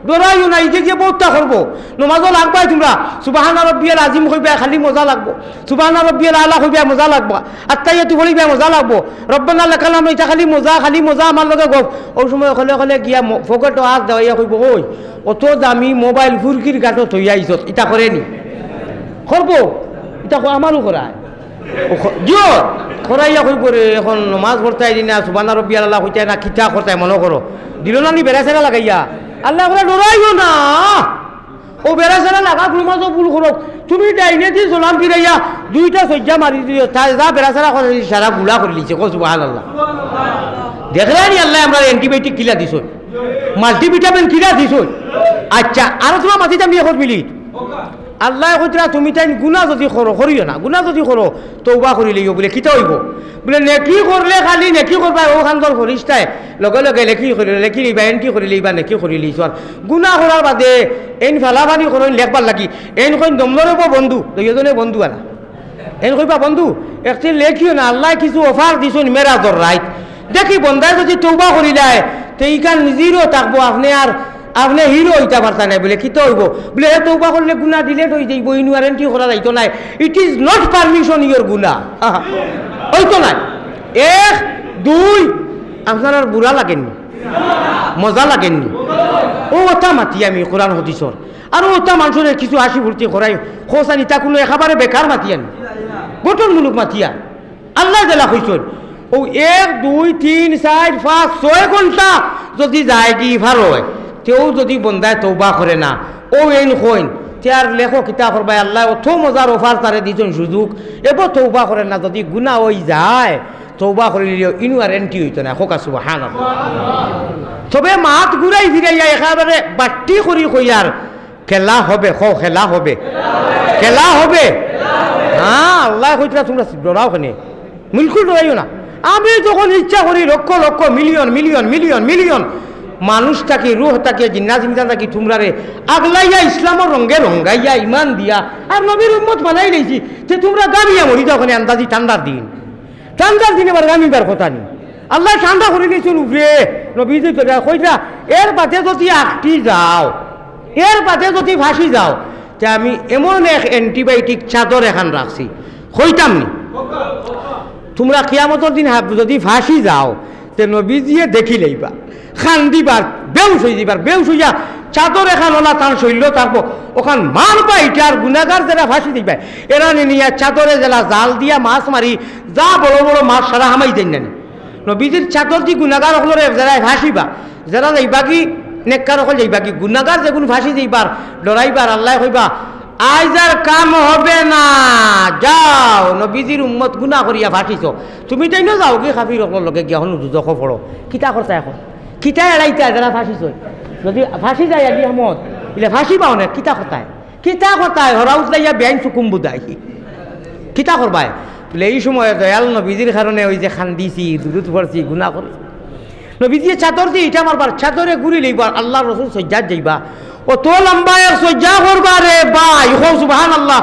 ডরাইও না এই যে গিয়ে বহুতটা করবো নমাজও লাগবাই তোমরা সুবহানা রাব্বিয়াল আজিম কইবা খালি মজা লাগবো সুবহানা রাব্বিয়াল আলা কইবা মজা লাগবো আত্তাহিয়াতু পড়িবা মজা লাগবো রব্বানা লাকাল হামদু এটা খালি মজা আমার লগে গপ ওই সময় হলে গিয়া ফকেটও হাত দেওয়াইয়া কইব ওই অত দামি মোবাইল ফুরকির গাঁটো থই আইছত এটা করেনি করবো এটা আমারও করায় জিও করাইয়া কই করে এখন নমাজ পড়তাই দিনা সুবহানা রাব্বিয়াল আলা কইতাই না কিতা করতাই মনে করো দিল না নি বেড়াচেরা লাগাইয়া আল্লাহ করে ডরাইও না ও বেড়াচেরা লাগা নমাজও ভুল করো তুমি ডাইনে দিয়ে সালাম ফিরাইয়া 2টা সজ্জা মারি দিও তাই যা বেড়াচেরা করে সারা গুলা করে লিছে কো সুবহানাল্লাহ দেখলেনি আল্লাহ আমরা অ্যান্টিবায়োটিক কিলা দিছ মাল্টিভিটামিন কিলা দিছ আচ্ছা আর তোমার মাটিটা আমি এখন মিলি আল্লাহ কইতরা তুমি তাই গুনাহ যদি করো করিও না গুনাহ যদি করো তওবা করি লইও বলে কিতা হইব বলে নেকি করলে খালি নেকি করবা ও খানদর ফরিস্তায় লগে লগে লেখি লিবা এন্টি করি লিবা নেকি করি লিছ গুনাহ করার বাদে এন ফালাবানি করন লেখবার লাগি এন কইন দমলরব বন্ধু দুইজনে বন্ধু আলা এন কইবা বন্ধু একটি লেখিও না আল্লাহ কিছু অফার দিছুন মেরাজর রাইট দেখি বন্দায় যদি তওবা করি দেয় তো ইকান জিরো থাকবো আপনি হিরো হইতে পারতা নাই বলে কিতা হইব বলে হে তওবা করলে গুনাহ ডিলেট হই যাইব ইনু ওয়ারেন্টি করা যাইতো নাই ইট ইজ নট পারমিশন ইওর গুনাহ হইতো নাই 1 2 আপনার আর বুড়া লাগেননি মজা লাগেননি ও ওটা মাতি আমি কোরআন হাদিসর আর ওটা মানুষের কিছু হাসি ফুর্তি করাই খোসানি তা কোনো একেবারে বেকার মাতি আনি গঠনমূলক মাতিয়া আল্লাহ জেলা কইছেন ও 1 2 3 4 5 6 ঘন্টা যদি যায় কি ভালো হয় তেও যদি বন্দায় তওবা করে না ও এন কইন তার লেখো কিতা করবাই আল্লাহ অত মজার অফার তারে দিছেন সুযোগ এব তওবা করে না যদি গুনাহ হই যায় তওবা করিলেও ইনু আর এন্টি হইতো না খোকা সুবহানাল্লাহ তবে মাত ঘুরাই ফিরাইয়া একেবারে বাট্টি করি কইয়ার খেলা হবে খেলা হবে হ্যাঁ আল্লাহ কইতরা তোমরা ডরাও কেনে বিলকুল ডরাইও না আমি যখন ইচ্ছা করি লক্ষ লক্ষ মিলিয়ন মানুষটাকে রুহটাকে জিন্নাতাকে তোমরারে আগলাইয়া ইসলামের রঙে রঙ্গাইয়া ইমান দিয়া আর নবীর উম্মত বানাই লইছি যে তোমরা গামিয়া মরি তখন আন্দাজি ঠান্ডার দিন এবার গামিবার কথা নেই আল্লাহ ঠান্ডা করে দিয়েছেন উপরে নবীজি কইরা এর বাদে যদি আটটি যাও এর বাদে যদি ফাঁসি যাও তে আমি এমন এক অ্যান্টিবায়োটিক চাদর এখান রাখছি কইতাম নি তোমরা কিয়ামতের দিন যদি ফাঁসি যাও তে নবীজিয়ে দেখি লইবা খান দিবার বেউস হইয়া চাদর এখান ওলা তার শৈল তারপর ওখান মার পাইটার গুনাগার যারা ফাঁসি দিবা এরা নিয়ে চাদরে যারা জাল দিয়া মাছ মারি যা বড় বড় মাছ সারা হামাই দেন না নবীজির চাদর দি গুনাগার হলরে যারা ফাঁসিবা যারা যাইবা কি নেককার হল যাইবা কি গুনাগার যেগুন ফাঁসি যাইবার ডরাইবার আল্লাহ কইবা আইজার কাম হবে না যাও নবীজির উম্মত গুনাহ করিয়া ফাঁসিছ তুমি তাই না যাও কি খাফির হল লগে গিয়া হন দুজখ পড়ো কিতা করতা এখন কিতা এড়াইতা যারা ফাঁসিছ যদি ফাঁসি যায় আলি আহমদ ইলে ফাঁসি পাও না কিতা কথায় হরা উঠলাইয়া বেআইন চুকুম বুদাই কিতা করবায় বলে এই সময় দয়াল নবীজির কারণে ওই যে খান্দিছি দুরুদ পড়ছি গুনাহ করি নবীজি চাদর দিয়ে ইটা মারবার চাদরে ঘুরি লইবার আল্লাহ রসুল সজ্জাত যাইবা ও তো লম্বা এক সজ্জা করবা রে ভাই হো সুবহানাল্লাহ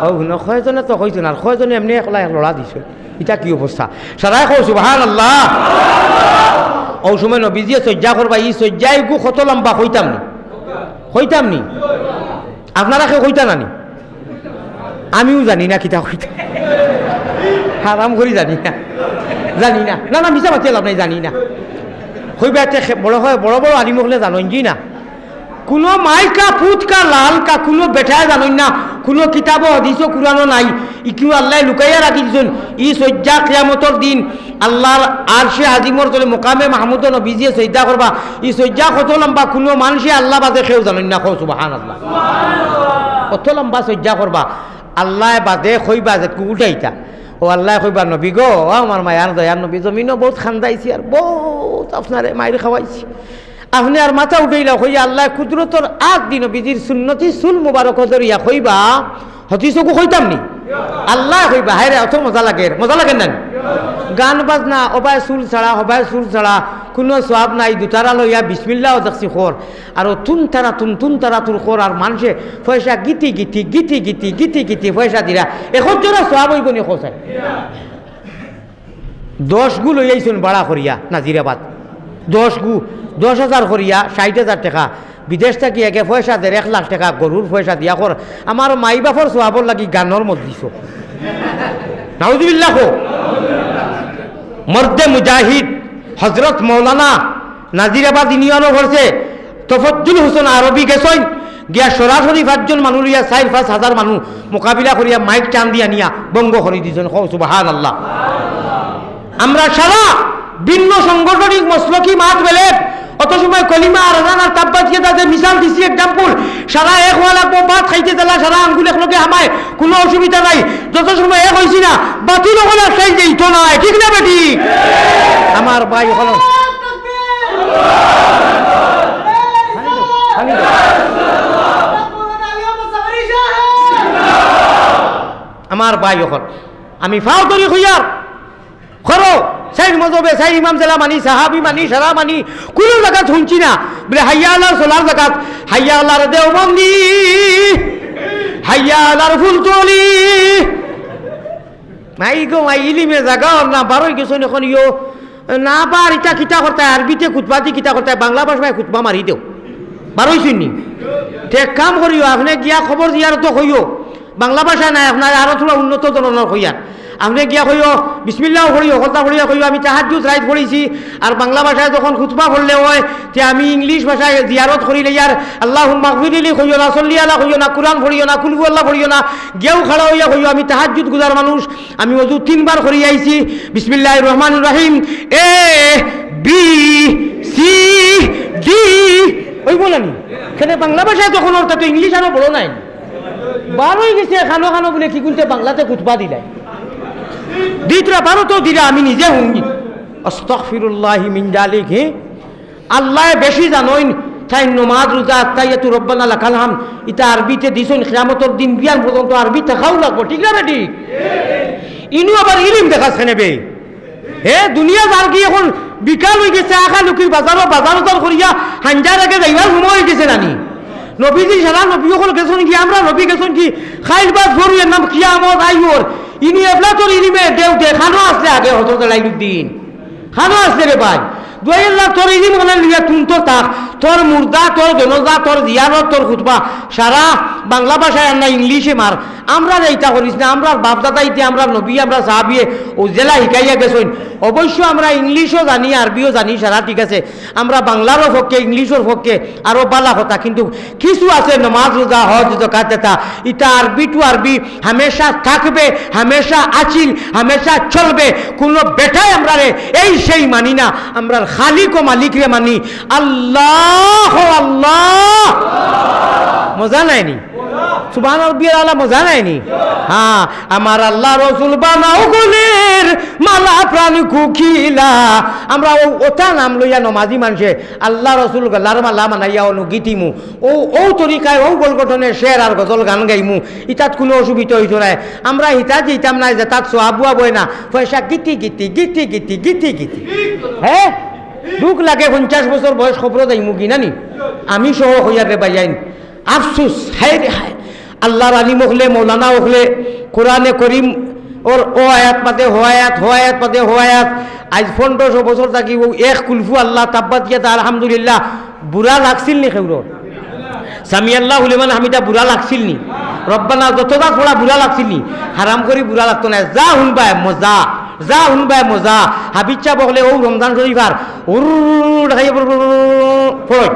ও ন কয়জনে তো কইছেন আর কয়জনে এমনি একলা লড়া দিছে এটা কি অবস্থা সারাই কো সুবহানাল্লাহ ও সময় নবীজি সজ্জা করবা ই সজ্জাই গু কত লম্বা কইতাম নি আপনারা কেউ কইতা নানি আমিও জানি না কিতা কইতা হারাম করি জানি না মিছা মাতি লাভ নাই জানি না কইবা বড় হয় বড় আলিম হলে জানেন কি না কোনো মাইকা ফুটকা লালকা কোনো বেঠায় জানুন না, কোনো কিতাব হদিস কুরানো নাই, ইকিউ আল্লাহ লুকাইয়া রাখি দিছেন। ই সজ্জা কিয়ামতর দিন আল্লাহর আরশে আজিমর তলে মোকামে মাহমুদ নবীজিয়ে সজ্জা করবা। ই সজ্জা কত লম্বা কোনো মানুষে আল্লাহ বাদে কেউ জানুন না। কও সুবহানাল্লাহ। কত লম্বা সজ্জা করবা, আল্লাহ বাদে কইবা যে উঠাইতা। ও আল্লাহ কইবা নবী গো, আমার মায়ার দয়ার নবী, জমিনও বহুত খান্দাইছি আর বহুত আপনারে মায়ের খাওয়াইছি, আপনি আর মাথা উঠাইলা কইয়া আল্লাহ কুদরতর আগ দিন বিজির সুন্নতি সুল মুবারক ধরিয়া কইবা হতিসকু কইতাম নি আল্লাহ কইবা হায় রে অত মজা লাগে না। গান বাজনা অবায় সুর ছাড়া হবায় সুর ছাড়া কোনো সওয়াব নাই। দুতারা লইয়া বিসমিল্লাহ দেখছি খোর আর তুন তারা তুর খোর আর মানুষে পয়সা গীতি পয়সা দিরা এখন জোড়া সওয়াব হইব নি খোঁচায় 10 গু লইয়াইছেন ভাড়া করিয়া নাজিরাবাদ, 10,000 করিয়া 60,000 টাকা বিদেশ থাকি একে পয়সা দেড় 1 লাখ টাকা গরুর পয়সা দিয়া কর। আমার মাই বাপর সোয়াবর লাগি গানের মধ্যে দিছ। নাউজুবিল্লাহ। মর্দে মুজাহিদ হজরত মৌলানা নাজিরাবাদ ইউনিয়নও করছে তফজ্জুল হোসেন আরবি গেছেন গিয়া সরাসরি 5 জন মানুষ লইয়া 4-5 হাজার মানুষ মোকাবিলা করিয়া মাইক টান দিয়া নিয়া বঙ্গ করে দিয়েছেন। সুবহানাল্লাহ। আমরা সারা ভিন্ন সাংগঠনিক মসলকি মাঠ বেলে অত সময় কলিমা আর আজান আর তাব্বাত তাদের মিসাল দিছি এক্সাম্পল, সারা এক হওয়া লাগবো, ভাত খাইতে দিলা সারা আঙ্গুল একলগে হামায়, কোনো অসুবিধা নাই। যত সময় এক হয়েছি না বাতিল হলে চাই যে ইতো নয়, ঠিক না বেটি? আমার ভাই হলো আমার ভাই হল আমি ফাও তরি হইয়ার খরো সাইড মজবে সাইড ইমাম জেলা মানি সাহাবি মানি সারা মানি কোনো জায়গা শুনছি না বলে হাইয়া আল্লাহর সোলার জাকাত, হাইয়া আল্লাহর দেওবন্দি, হাইয়া আল্লাহর ফুলতলি মাই গো মাই ইলিমে জায়গা না বারোই গেছো এখন ইয়ো না বার ইটা কিতা করতে আরবিতে খুতবাতি কিতা করতে বাংলা ভাষায় খুতবা মারি দেও বারোই শুনি ঠিক কাম করিও আপনি গিয়া খবর দিয়ার তো কইও বাংলা ভাষা নাই আপনার আরো থোড়া উন্নত ধরনের কইয়ার আপনি গিয়া কইও বিসমিল্লাহ পড়িও কথা পড়িয়া কইও আমি তাহাজ্জুদ রাইত পড়েছি আর বাংলা ভাষায় যখন খুতবা পড়লে হয় যে আমি ইংলিশ ভাষায় জিয়ারত করিলে ইয়ার আল্লাহুম্মা গফিরলি কইও না, সল্লি আলা কইও না, কুরআন পড়িও না, কুল হুয়াল্লাহ পড়িও না, গেও খাড়া হইয়া কইও আমি তাহাজ্জুদ গুজার মানুষ, আমি ওযু 3 বার করি আইছি বিসমিল্লাহির রহমানির রহিম এ বি সি ডি ওই বলেনি কেন বাংলা ভাষায় তখন ওর তো ইংলিশ আরো বড় নাই বারোই গেছে খানো খানো বলে কি করতে বাংলাতে খুতবা দিলাই দ্বিতীয় বারো তো দিরা আমি নিজে হুঙ্গি আস্তাগফিরুল্লাহি মিন যালিক। হে আল্লাহ বেশি জানোইন তাই নমাজ রোজা আত্তাইয়াতু রব্বানা লাকাল হামদ ইতা আরবিতে দিছেন কিয়ামতের দিন বিয়ান পর্যন্ত আরবি থাকাও লাগবে, ঠিক না বেটি? ইনু আবার ইলম দেখাচ্ছে নেবে হে দুনিয়া যার কি এখন বিকাল হয়ে গেছে আখা লুকির বাজার করিয়া হাঞ্জার আগে যাইবার সময় হয়ে গেছে নানি নবীজি সারা নবী সকল গেছেন কি আমরা নবী গেছেন কি খাইল বাদ ভরিয়ে নাম কিয়ামত আইওর ইনি এবলা তোর ইনিমে দেও দেখানো আসলে আগে হতো লাইলুদ্দিন খানো আসলে রে ভাই দুয়াইল্লাহ তোর ইনিম বলে লিয়া তুম তো তাক তোর মুর্দা তোর জনজা তোর জিয়ারত তোর খুতবা সারা বাংলা ভাষায় আর না ইংলিশে মার আমরা এইটা করিস না আমরা বাপদাদা ইতে আমরা নবী আমরা সাহাবিয়ে ও জেলা শিকাইয়া গেছেন অবশ্য আমরা ইংলিশও জানি আরবিও জানি সারা ঠিক আছে আমরা বাংলারও পক্ষে ইংলিশের পক্ষে আরও বালা কথা কিন্তু কিছু আছে নামাজ রোজা হজ যাকাত এটা এটা আরবি টু আরবি হামেশা থাকবে হামেশা আছিল হামেশা চলবে কোনো বেটাই আমরা রে এই সেই মানি না আমরা খালিক ও মালিক রে মানি আল্লাহ আল্লাহ মজা নাইনি সুবহান রাব্বিয়াল আলা মজা নাইনি হ্যাঁ আমার আল্লাহ রাসূল বানাও গুলের মালা প্রাণ কুকিলা আমরা ওটা নাম লইয়া নমাজি মানুষে আল্লাহ রাসূল গলার মালা মানাইয়া অনুগীতিমু ও তরিকায় ও গলগঠনে শের আর গজল গান গাইমু ইতাত কোনো অসুবিধা হইতো না আমরা হিতা দিতাম না যে তাত সোয়াবুয়া বই না পয়সা গীতি হ্যাঁ দুঃখ লাগে 50 বছর বয়স খবর যাইমু কি নানি আমি সহ হইয়ার রে বাইয়াইন আফসোস হায় রে হায় আল্লাহর আলিম হলে মৌলানা হলে কোরআনে করিম ওর ও আয়াত পাতে হো আয়াত পাতে হো আয়াত আজ 1500 বছর থাকি ও এক কুলফু আল্লাহ তাব্বাত গিয়া আলহামদুলিল্লাহ বুড়া লাগছিল নি খেউর সামি আল্লাহ লিমান হামিদা বুড়া লাগছিল নি রব্বানা যতটা থোড়া বুড়া লাগছিল নি হারাম করি বুড়া লাগতো না যা হুনবায় মজা যা হুনবায় মজা হাবিচ্ছা বকলে ও রমজান শরীফার উর দেখাই পড়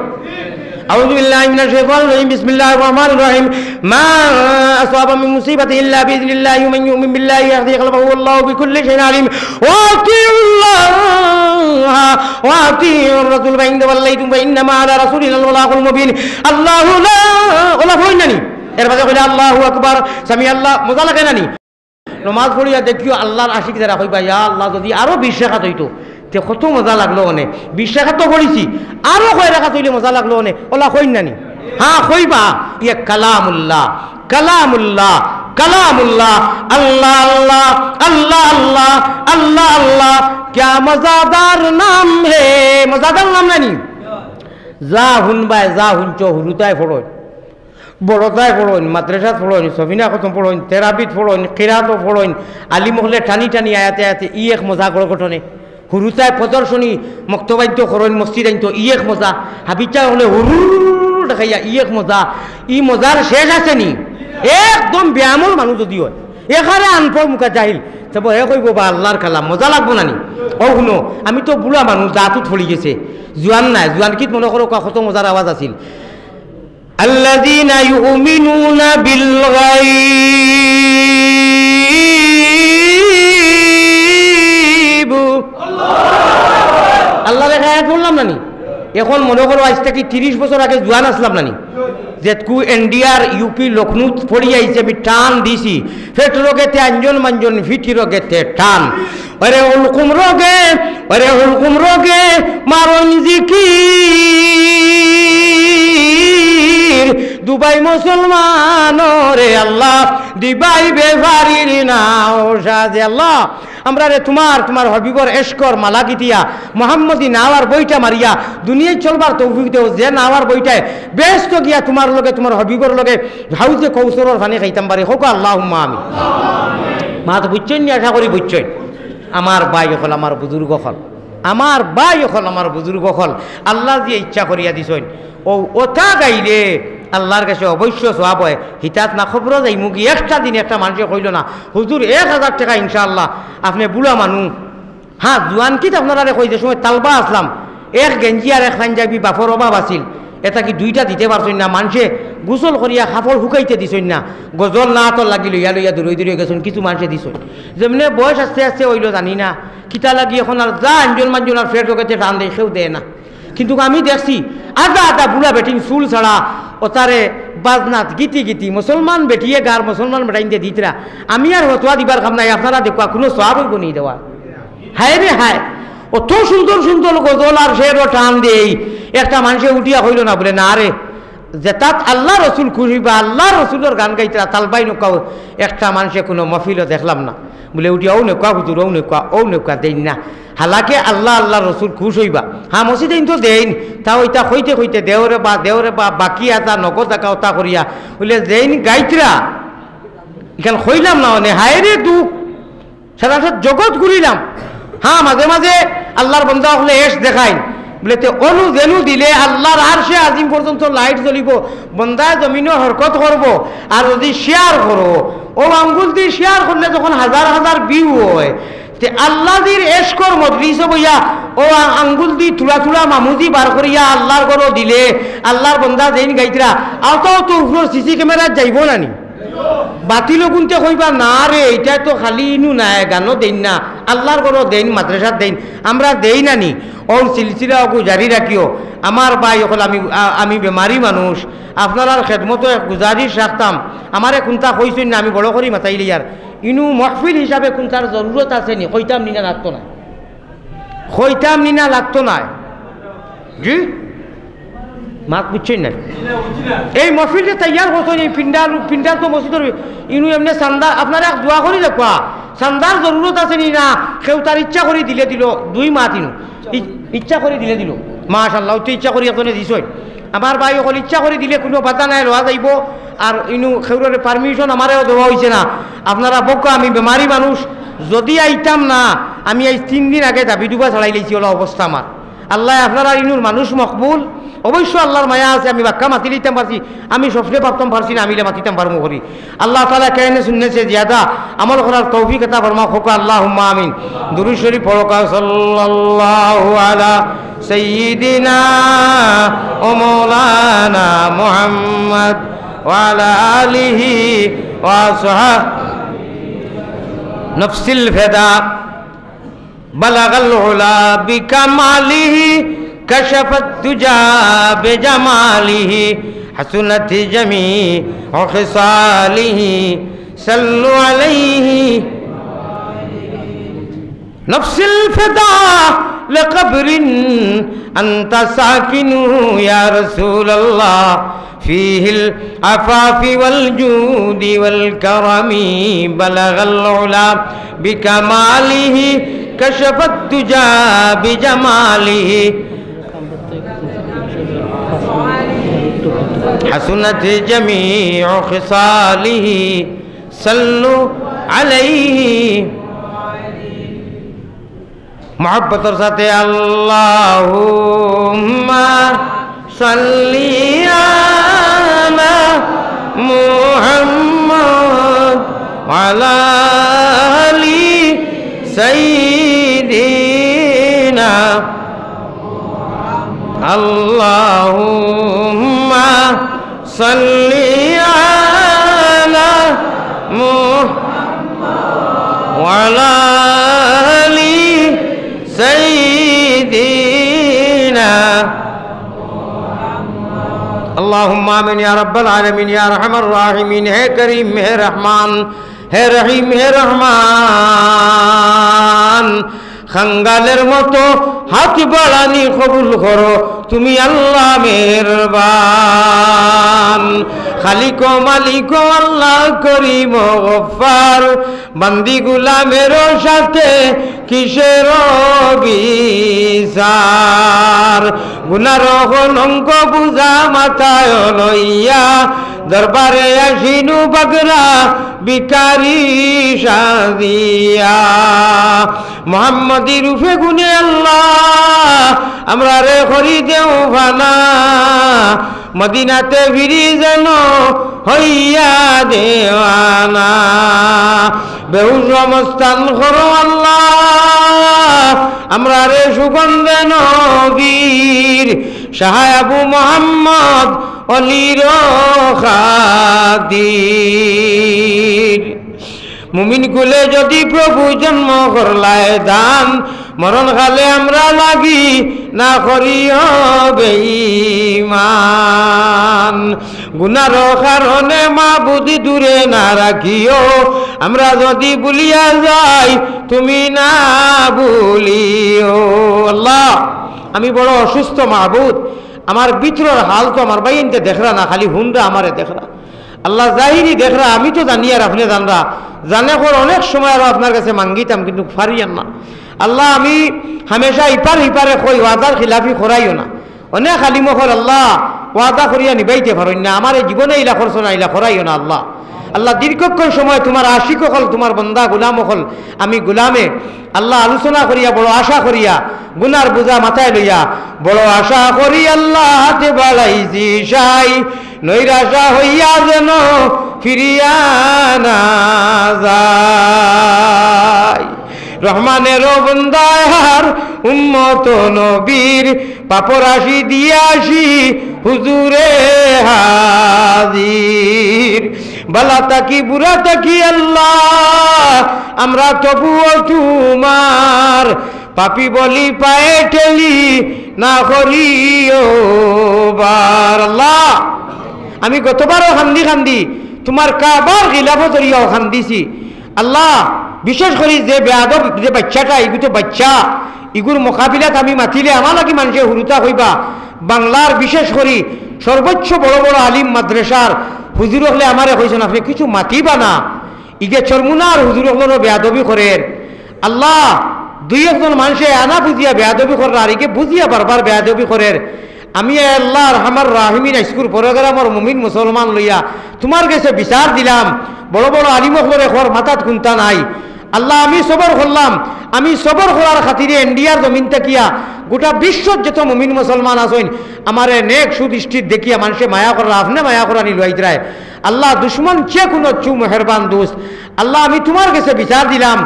أعوذ بالله من الشيطان الرجيم بسم الله الرحمن الرحيم ما أصاب من مصيبة إلا بإذن الله ومن يؤمن بالله يهدي قلبه والله بكل شيء عليم وأطيعوا الله وأطيعوا الرسول فإن توليتم فإنما على رسولنا البلاغ المبين الله لا ولا فإنني এরপরে কইলা আল্লাহু আকবার সামি আল্লাহ মজা লাগে নানি নামাজ পড়িয়া দেখিও আল্লাহর আশিক যারা কইবা ইয়া আল্লাহ যদি আরো 20 রাকাত হইতো তে কত মজা লাগলো ওনে 20 রাকাত তো পড়িছি আরো কয় রাকাত হইলে মজা লাগলো ওনে ওলা কইন নানি হ্যাঁ কইবা ইয়া কালামুল্লাহ কালামুল্লাহ কালামুল্লাহ আল্লাহ আল্লাহ আল্লাহ আল্লাহ আল্লাহ আল্লাহ क्या मजादार नाम है मजादार नाम नानी যা হুনবাই যা হুনচ হুরুতায় ফড়ই বড়তায় ফড়ইন মাদ্রাসাত ফড়ইন সফিনা খতম ফড়ইন তেরাবিত ফড়ইন কিরাত ফড়ইন আলিম হলে টানি টানি আয়াতে আয়াতে ই এক মজা গড় ঘটনে হুরুতায় প্রদর্শনী মক্তবাদ্য খরইন মসজিদ আইন তো ই এক মজা হাবিচা হলে হুরু দেখাইয়া ই এক মজা ই মজার শেষ আছে নি একদম ব্যায়ামল মানুষ যদি হয় এখানে আনপর মুখা জাহিল তবে এ কইব বা আল্লাহর কালাম মজা লাগবো নানি ও শুনো আমি তো বুড়া মানুষ দাঁতত ফলি গেছে জোয়ান নাই জোয়ান কিত মনে করো কত মজার আওয়াজ আছিল আল্লাযীনা ইউমিনুনা বিল গায়ব আল্লাহ লেখা আয়াত বললাম নানি এখন মনে করো আজ থেকে 30 বছর আগে জোয়ান আসলাম নানি যেটকু এনডিআর ইউপি লখনৌ পড়ি আইছে আমি টান দিছি ফেট রোগেতে আঞ্জন মাঞ্জন ফিটি রোগেতে টান আরে হুলকুম রোগে মারণ জিকির দুবাই মুসলমান রে আল্লাহ দিবাই বেভারির না ও সাজে আল্লাহ আমরা রে তোমার হবিবর এশকর মালা গিতিয়া মোহাম্মদী নাওয়ার বইটা মারিয়া দুনিয়ায় চলবার তৌফিক দেও যে নাওয়ার বইটায় ব্যস্ত গিয়া তোমার লগে তোমার হবিবর লগে হাউজে কৌসরর ফানি খাইতাম পারি হোক আল্লাহুম্মা আমিন মা তো বুঝছেন নি আশা করি বুঝছেন আমার ভাই হল আমার বুজুর্গ হল আমার ভাই হল আমার বুজুর্গ হল আল্লাহ দিয়ে ইচ্ছা করিয়া দিছেন ও ওটা গাইলে আল্লাহর কাছে অবশ্য সওয়াব হয় হিতাত না খবর যাই মুগি একটা দিন একটা মানুষে কইল না হুজুর 1000 টাকা ইনশাআল্লাহ আপনি বুড়া মানু হ্যাঁ জোয়ান কিত আপনারা কই যে সময় তালবা আসলাম এক গেঞ্জি আর এক পাঞ্জাবি বাফর অভাব আছিল এটা কি দুইটা দিতে পারছেন না মানুষে গোসল করিয়া কাপড় শুকাইতে দিছেন না গজল না তো লাগিল ইয়া লইয়া দূরে গেছেন কিছু মানুষে দিছেন যেমনি বয়স আস্তে আস্তে হইল জানি না কিতা লাগি এখন আর যা আঞ্জন মাঞ্জন আর ফের জগতে টান দেয় সেও দেয় না কিন্তু আমি দেখছি আধা বুড়া বেটিন চুল ছাড়া ওতারে বাজনাত গীতি মুসলমান বেটিয়ে গার মুসলমান বেটাইতে দিতরা আমি আর হতোয়া দিবার কাম নাই আপনারা দেখুয়া কোনো সওয়াব বনি দেওয়া হায় রে হায় অত সুন্দর সুন্দর গজল আর শেরও টান দেই একটা মানুষে উঠিয়া হইল না বলে না রে যে তাত আল্লাহ রসুল খুশি বা আল্লাহ রসুলের গান গাইতরা তালবাই নৌকাও একটা মানুষে কোনো মফিলও দেখলাম না বলে উঠিয়া ও নৌকা হুজুর ও নৌকা দেন না হালাকে আল্লাহ রসুল খুশ হইবা হ্যাঁ মসজিদে তো দেন তাও ওইটা হইতে দেওরে বা বাকি এটা নগদ টাকা ওটা করিয়া বলে যেইন গাইতরা এখানে হইলাম না মানে হায় রে দুঃখ সারা জগৎ ঘুরিলাম হ্যাঁ মাঝে মাঝে আল্লাহর বন্ধা হলে এস দেখাইন বলে তে অনু জেনু দিলে আল্লাহর আরশে আজিম পর্যন্ত লাইট জ্বলিব বন্দা জমিনও হরকত করব আর যদি শেয়ার করো ও আঙ্গুল দিয়ে শেয়ার করলে যখন হাজার হাজার ভিউ হয় তে আল্লাহর এশকর মজলিস বইয়া ও আঙ্গুল দি থুড়া মামুজি বার করিয়া আল্লাহর ঘরও দিলে আল্লাহর বন্দা যেইন গাইতরা আও তো উপর সিসি ক্যামেরা যাইব নানি বাতিল গুনতে কইবা না রে এটা তো খালি ইনু নাই গানও দেন না আল্লাহর ঘরও দেন মাদ্রাসার দেন আমরা দেই নানি ও সিলসিলা ওকে জারি রাখিও আমার ভাই হল আমি বেমারি মানুষ আপনার খেদমত গুজারিশ রাখতাম আমারে কোনটা কইছেন না আমি বড় করি মাতাইলি আর ইনু মহফিল হিসাবে কোনটার জরুরত আছে নি কইতাম নিনা লাগতো না জি মাত বুঝছেন না এই মহফিলটা তৈয়ার করছেন এই পিন্ডার তো মসজিদের ইনু এমনি চান্দা আপনারা দোয়া করি দেখুয়া চান্দার জরুরত আছে নি না কেউ তার ইচ্ছা করে দিল 2 মাস ইনু ইচ্ছা করে দিল মাশাআল্লাহ তো ইচ্ছা করি আপনি দিছই আমার ভাই সকল ইচ্ছা করে দিলে কোনো বাধা নাই লওয়া যাইব আর ইনু খেউরের পারমিশন আমারও দেওয়া হয়েছে না আপনারা বকা আমি বেমারি মানুষ যদি আইতাম না আমি এই 3 দিন আগে দাবি ডুবা ছড়াই লাইছি ওলা অবস্থা আমার আল্লাহ আপনারা ইনুর মানুষ মকবুল অবশ্য আল্লাহর মায়া আছে আমি বাক্কা মাতি লিতাম পারছি আমি সফরে ভাবতাম পারছি না আমিলে মাতিতাম পারমু করি আল্লাহ তাআলা কেন শুনেছে জিয়াদা আমল করার তৌফিক আতা ফরমা খোকা আল্লাহুম্মা আমিন দুরূদ শরীফ পড়ো সাল্লাল্লাহু আলা সাইয়্যিদিনা ও মাওলানা মুহাম্মদ ওয়া আলা আলিহি ওয়া সাহবিহি নফসিল ফিদা বালাগাল উলা বিকামালিহি কশফত দুজা বিজামালিহি হাসুনাত জামিউ খিসালিহি সাল্লু আলাইহি নফসিল ফিদা لقبر أنت ساكن يا رسول الله فيه العفاف والجود والكرم بلغ العلا بكماله كشف الدجى بجماله حسنت جميع خصاله صلوا عليه मोहब्बतर साथे अल्लाहुम्मा सल्ली अला मुहम्मद वाला अली सय्यिदिना अल्लाहुम्मा सल्ली अला मुहम्मद वाला سيدنا اللهم آمين يا رب العالمين يا رحم الراحمين ہے کریم ہے رحمان ہے رحیم ہے رحمان খঙ্গালের মতো হাত বাড়ানি কবুল করো তুমি আল্লাহ মেহেরবান খালিক ও মালিক ও আল্লাহ করিম ও গফফার বান্দি গুলামের সাথে কিসের বিচার গুনার কলঙ্ক বুঝা মাথায় লইয়া দরবারে আসিনু বাগরা বিকারি সাজিয়া মোহাম্মদী রূপে গুনে আল্লাহ আমরা রে করি দেও ফানা মদিনাতে ফিরি যেন হইয়া দেওয়ানা বেহুশ অবস্থান করো আল্লাহ আমরা রে সুগন্ধে নবীর শাহ আবু মোহাম্মদ অলির খাতির মুমিন কুলে যদি প্রভু জন্ম করলায় দান মরণ কালে আমরা লাগি না করিও বেঈমান গুনার কারণে মাবুদি দূরে না রাখিও আমরা যদি ভুলিয়া যাই তুমি না ভুলিও আল্লাহ আমি বড় অসুস্থ মাহবুদ আমার ভিতরের হাল তো আমার বাইনতে দেখরা না খালি হুন্ডা আমারে দেখরা আল্লাহ জাহিরি দেখরা আমি তো জানি আর আপনি জানরা জানে কর অনেক সময় আরো আপনার কাছে মাঙ্গিতাম কিন্তু পারিয়ান না আল্লাহ আমি হামেশা ইপার ইপারে কই ওয়াদার খিলাফি করাইও না অনেক আলিম কর আল্লাহ ওয়াদা করিয়া নিবাইতে পারেন না আমার জীবনে ইলা করছো না ইলা করাইও না আল্লাহ আল্লাহ দীর্ঘক্ষণ সময় তোমার আশিক হল তোমার বন্দা গুলাম হল আমি গুলামে আল্লাহ আলোচনা করিয়া বড় আশা করিয়া গুনার বোঝা মাথায় লইয়া বড় আশা করি আল্লাহ হাতে বাড়াইছি সাই নৈরাশা হইয়া যেন ফিরিয়া না যায় রহমানের বন্দায়ার উম্মত নবীর পাপরাশি দিয়াসি হুজুরে হাজির বালা তাকি বুড়া তাকি আল্লাহ আমরা তবুও তোমার পাপি বলি পায়ে ঠেলি না করিও বার আল্লাহ আমি গতবারও খান্দি খান্দি তোমার কাবার খিলাফত করিয়াও খান্দিছি আল্লাহ বিশেষ করে যে বেয়াদব যে বাচ্চাটা এগুলো তো বাচ্চা এগুলোর মোকাবিলাত আমি মাতিলে আমার লাগি মানুষে হুরুতা হইবা বাংলার বিশেষ করে সর্বোচ্চ বড় বড় আলিম মাদ্রাসার হুজুর হলে আমারে কইছেন আপনি কিছু মাতিবা না ইগে চরমুনার হুজুর হলেও বেয়াদবি করেন আল্লাহ দুই একজন মানুষে আনা বুঝিয়া বেয়াদবি করার আর ইকে বুঝিয়া বারবার বেয়াদবি করেন আমি আল্লাহ রহমান রাহিমিন স্কুল প্রোগ্রামর মুমিন মুসলমান লইয়া তোমার কাছে বিচার দিলাম বড় বড় আলিম হলে খর মাথাত কুন্তা নাই আল্লাহ আমি সবর করলাম, আমি সবর করার খাতিরে ইন্ডিয়ার জমিন থাকিয়া গোটা বিশ্বত যত মুমিন মুসলমান আছেন আমার নেক সুদৃষ্টির দেখিয়া মানুষে মায়া করা, আপনি মায়া করা নিল আইতরায়। আল্লাহ দুশ্মন যে কোনো চু মেহরবান দোস্ত, আল্লাহ আমি তোমার কাছে বিচার দিলাম,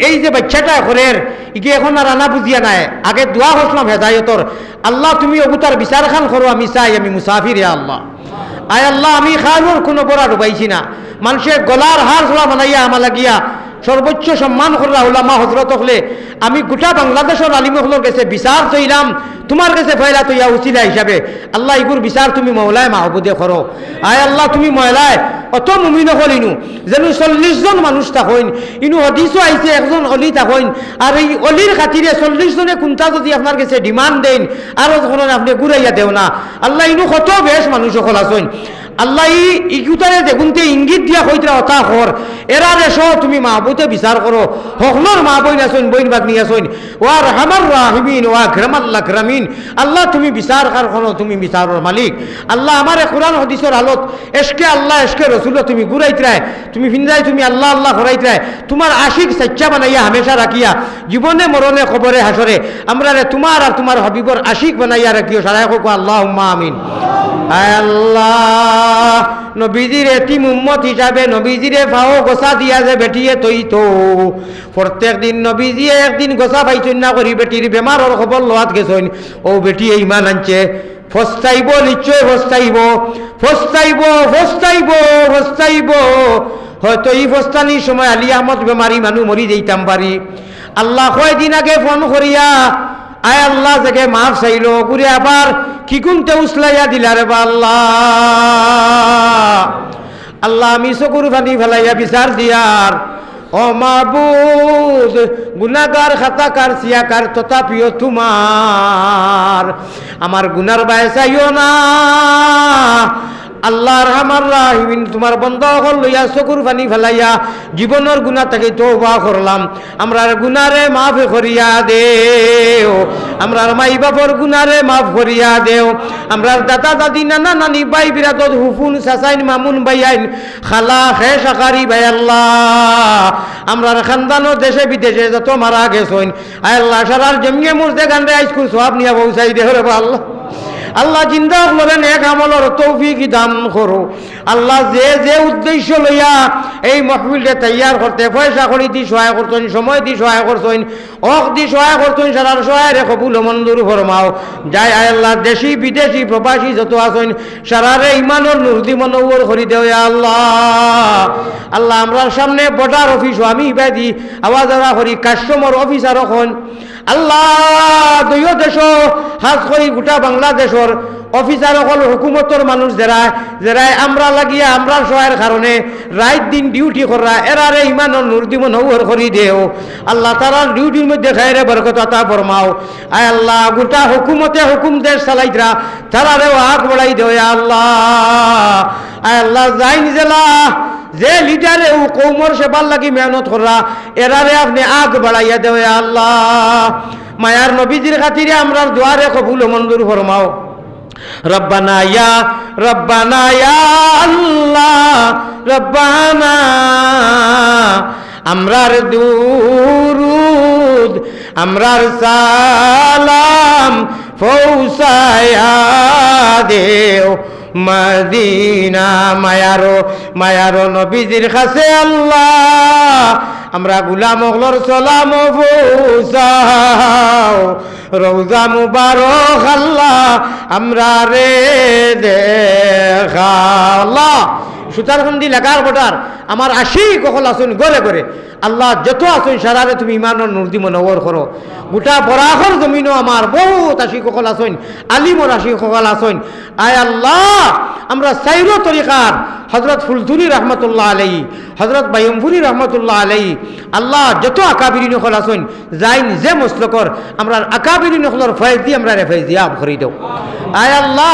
এই যে বাচ্চাটা ঘরের ইকে এখন আর আনা বুঝিয়া নাই, আগে দোয়া করলাম হেদায়তর। আল্লাহ তুমি অবতার বিচার খান করো, আমি চাই আমি মুসাফির। আল্লাহ আয় আল্লাহ আমি খালুর কোনো বড়া ডুবাইছি না, মানুষের গলার হার ছোড়া বানাইয়া আমার লাগিয়া সর্বোচ্চ সম্মান করা উলামা হজরত হলে আমি গোটা বাংলাদেশের আলিমহলের কাছে বিচার চাইলাম, তোমার কাছে ফয়লা তৈয়া উচিলা হিসাবে। আল্লাহ এগুর বিচার তুমি মৌলায় মাহবুদে করো। আয় আল্লাহ তুমি মৌলায় অত মুমিন হলিনু যেন 40 জন মানুষ থাকইন, ইনু হদিসও আইছে একজন অলি থাকইন, আর এই অলির খাতিরে 40 জনে কোনটা যদি আপনার কাছে ডিমান্ড দেন আর যখন আপনি ঘুরাইয়া দেও না, আল্লাহ ইনু কত বেশ মানুষ সকল আছেন। আল্লাহ ইগুতারে দেখুনতে ইঙ্গিত দিয়া কইতরা অতা হর এরা রেশ তুমি মাহবুতে বিচার করো। হকলর মা বইন আসুন, বইন বাগনি আসুন, ওয়ার হামার রাহিমিন ওয়া গ্রামাল্লাহ গ্রামীণ। আল্লাহ তুমি বিচার কার করো, তুমি বিচারের মালিক। আল্লাহ আমার কোরআন হদিসের আলোত এসকে আল্লাহ এসকে রসুল তুমি ঘুরাইতরায়, তুমি ফিনজাই তুমি আল্লাহ আল্লাহ ঘুরাইতরায়, তোমার আশিক সাচ্চা বানাইয়া হামেশা রাখিয়া জীবনে মরণে খবরে হাসরে আমরা তোমার আর তোমার হাবিবর আশিক বানাইয়া রাখিও। সারাই কোক আল্লাহুম্মা আমিন। আয় আল্লাহ নবীজির এতিম উম্মত হিসাবে নবীজিরে ভাও গোসা দিয়া যে বেটিয়ে তৈ তো প্রত্যেক দিন নবীজিয়ে একদিন গোসা পাইছেন না করি বেটির বেমারর খবর লোয়াত গেছেন, ও বেটিয়ে ইমান আনছে। ফস্তাইব নিশ্চয় ফস্তাইব, ফস্তাইব ফস্তাইব ফস্তাইব। হয়তো এই ফস্তানির সময় আলী আহমদ বেমারি মানুষ মরি যাইতাম পারি। আল্লাহ কয়দিন আগে ফোন করিয়া আয় আল্লাহ থেকে মাফ চাইল করে আবার কি কুনতে উসলাইয়া দিলা রে বা আল্লাহ। আল্লাহ আমি চকুর পানি ফেলাইয়া বিচার দিয়ার, ও মাবুদ গুনাহগার খাতাকার সিয়াকার তথাপিও তোমার আমার গুনার বায় চাইও না। আল্লাহ রহমান রাহিমিন তোমার বন্ধ হল লইয়া চকুর পানি ফেলাইয়া জীবনের গুণা থেকে তওবা করলাম, আমরার গুনারে মাফ করিয়া দেও, আমরার মাই বাপর গুনারে মাফ করিয়া দেও, আমরার দাদা দাদি নানা নানি ভাই বিরাদত হুফুন চাচাইন মামুন ভাইয়াইন খালা খে সাকারি ভাই আল্লাহ আমরার খানদানো দেশে বিদেশে যত মারা গেছেন আয় আল্লাহ সারার জমিয়ে মুর্দে গান্ডে আইসকুল সব নিয়ে পৌঁছাই দেহ রে আল্লাহ। আল্লাহ চিন্তা করেন এক আমলের তৌফিক দান করো। আল্লাহ যে যে উদ্দেশ্য লইয়া এই মাহফিলটা তৈয়ার করতে পয়সা করি দি সহায় করতেন, সময় দি সহায় করতেন, অক দি সহায় করতেন, সারার সহায় কবুল মঞ্জুর ফরমাও। যাই আল্লাহ দেশি বিদেশি প্রবাসী যত আছেন সারারে ইমানের নুরদি মনোবর করি দেও আল্লাহ। আল্লাহ আমরার সামনে বর্ডার অফিস আমি ইবাদি আওয়াজ করি কাস্টমার অফিসার এখন আল্লাহ দুইও দেশ খাস করি গোটা বাংলাদেশের অফিসার সকল হুকুমতর মানুষ যারা আমরা লাগিয়া আমরা সহায়ের কারণে রাত দিন ডিউটি করা এরারে ইমানের নূর দিব নৌর করি দেও আল্লাহ তারার ডিউটির মধ্যে খায়রে বরকত আতা ফরমাও। আয় আল্লাহ গোটা হুকুমতে হুকুম দেশ চালাইতরা তারারেও আগ বড়াই দেও আল্লাহ। আয় আল্লাহ যাই জেলা যে লিডারে ও কৌমর সেবার লাগি মেহনত করা এরারে আপনি আগ বাড়াইয়া দেও আল্লাহ। মায়ার নবীজির খাতিরে আমরা দুয়ারে কবুল মঞ্জুর ফরমাও। রব্বানা ইয়া আল্লাহ রব্বানা আমরার দুরুদ আমরার সালাম পৌঁছায়া দেও মদিনা মায়ারো নবীজির কাছে আল্লাহ আমরা গুলাম ওগুলোর সালাম পৌঁছাও। রওজা মুবারক আল্লাহ আমরা রে দেখা আল্লাহ। সুতারখন্দি লেখার বটার আমার আশিক কখল আসুন গড়ে গড়ে আল্লাহ যত আসুন সারারে তুমি ইমানের নুরদি মনোবর করো। গোটা বরাহর জমিনও আমার বহুত আশিক কখল আসুন, আলিমর আশিক কখল আসুন। আয় আল্লাহ আমরা সাইরো তরিকার হজরত ফুলতুনি রহমতুল্লাহ আলাইহি, হজরত বাইম্বুরি রহমতুল্লাহ আলাইহি আল্লাহ যত আকাবিরিন কখল আসুন যাইন যে মসলকর আমরা আকাবিরিন কখলর ফয়েজ দিয়ে আমরা ফয়েজ দিয়া ভরি দেও। আয় আল্লাহ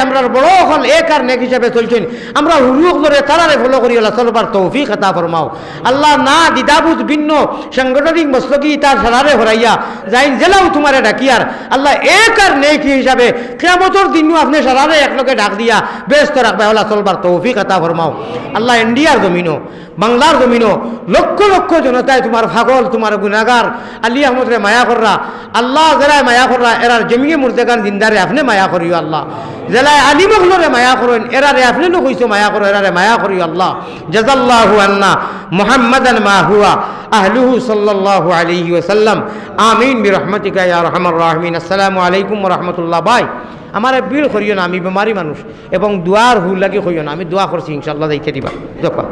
আমরার বড় হল এক আর নেক হিসাবে চলছেন আমরা হুরুক ধরে তারারে ফলো করি আল্লাহ চলবার তৌফিক আতা ফরমাও আল্লাহ না দ্বিধাবোধ ভিন্ন সাংগঠনিক মস্তকি তার সারারে হরাইয়া যাইন জেলাও তোমারে ডাকিয়ার আল্লাহ এক আর নেক হিসাবে কিয়ামতের দিনও আপনি সারারে একলগে ডাক দিয়া ব্যস্ত রাখবে আল্লাহ চলবার তৌফিক আতা ফরমাও আল্লাহ ইন্ডিয়ার জমিনও বাংলার জমিনও লক্ষ লক্ষ জনতায় তোমার ফাগল তোমার গুনাগার আলী আহমদ রে মায়া কররা আল্লাহ জেলায় মায়া কররা এরার জমিয়ে মুর্দেগান জিন্দারে আপনি মায়া করিও আল্লাহ জেলায় আলিমগলরে মায়া করেন এরারে আপনি নো কইছো মায়া করো এরারে মায়া করিও আল্লাহ জাযাল্লাহু আন্না মুহাম্মাদান মা হুয়া আহলুহু সাল্লাল্লাহু আলাইহি ওয়াসাল্লাম আমিন বিরহমাতিকা ইয়া আরহামার রাহিমিন আসসালামু আলাইকুম ওয়া রাহমাতুল্লাহ ভাই আমার বিল করিও না আমি বেমারি মানুষ এবং দোয়ার হুল লাগি কইও না আমি দোয়া করছি ইনশাআল্লাহ যাইতে দিবা দেখো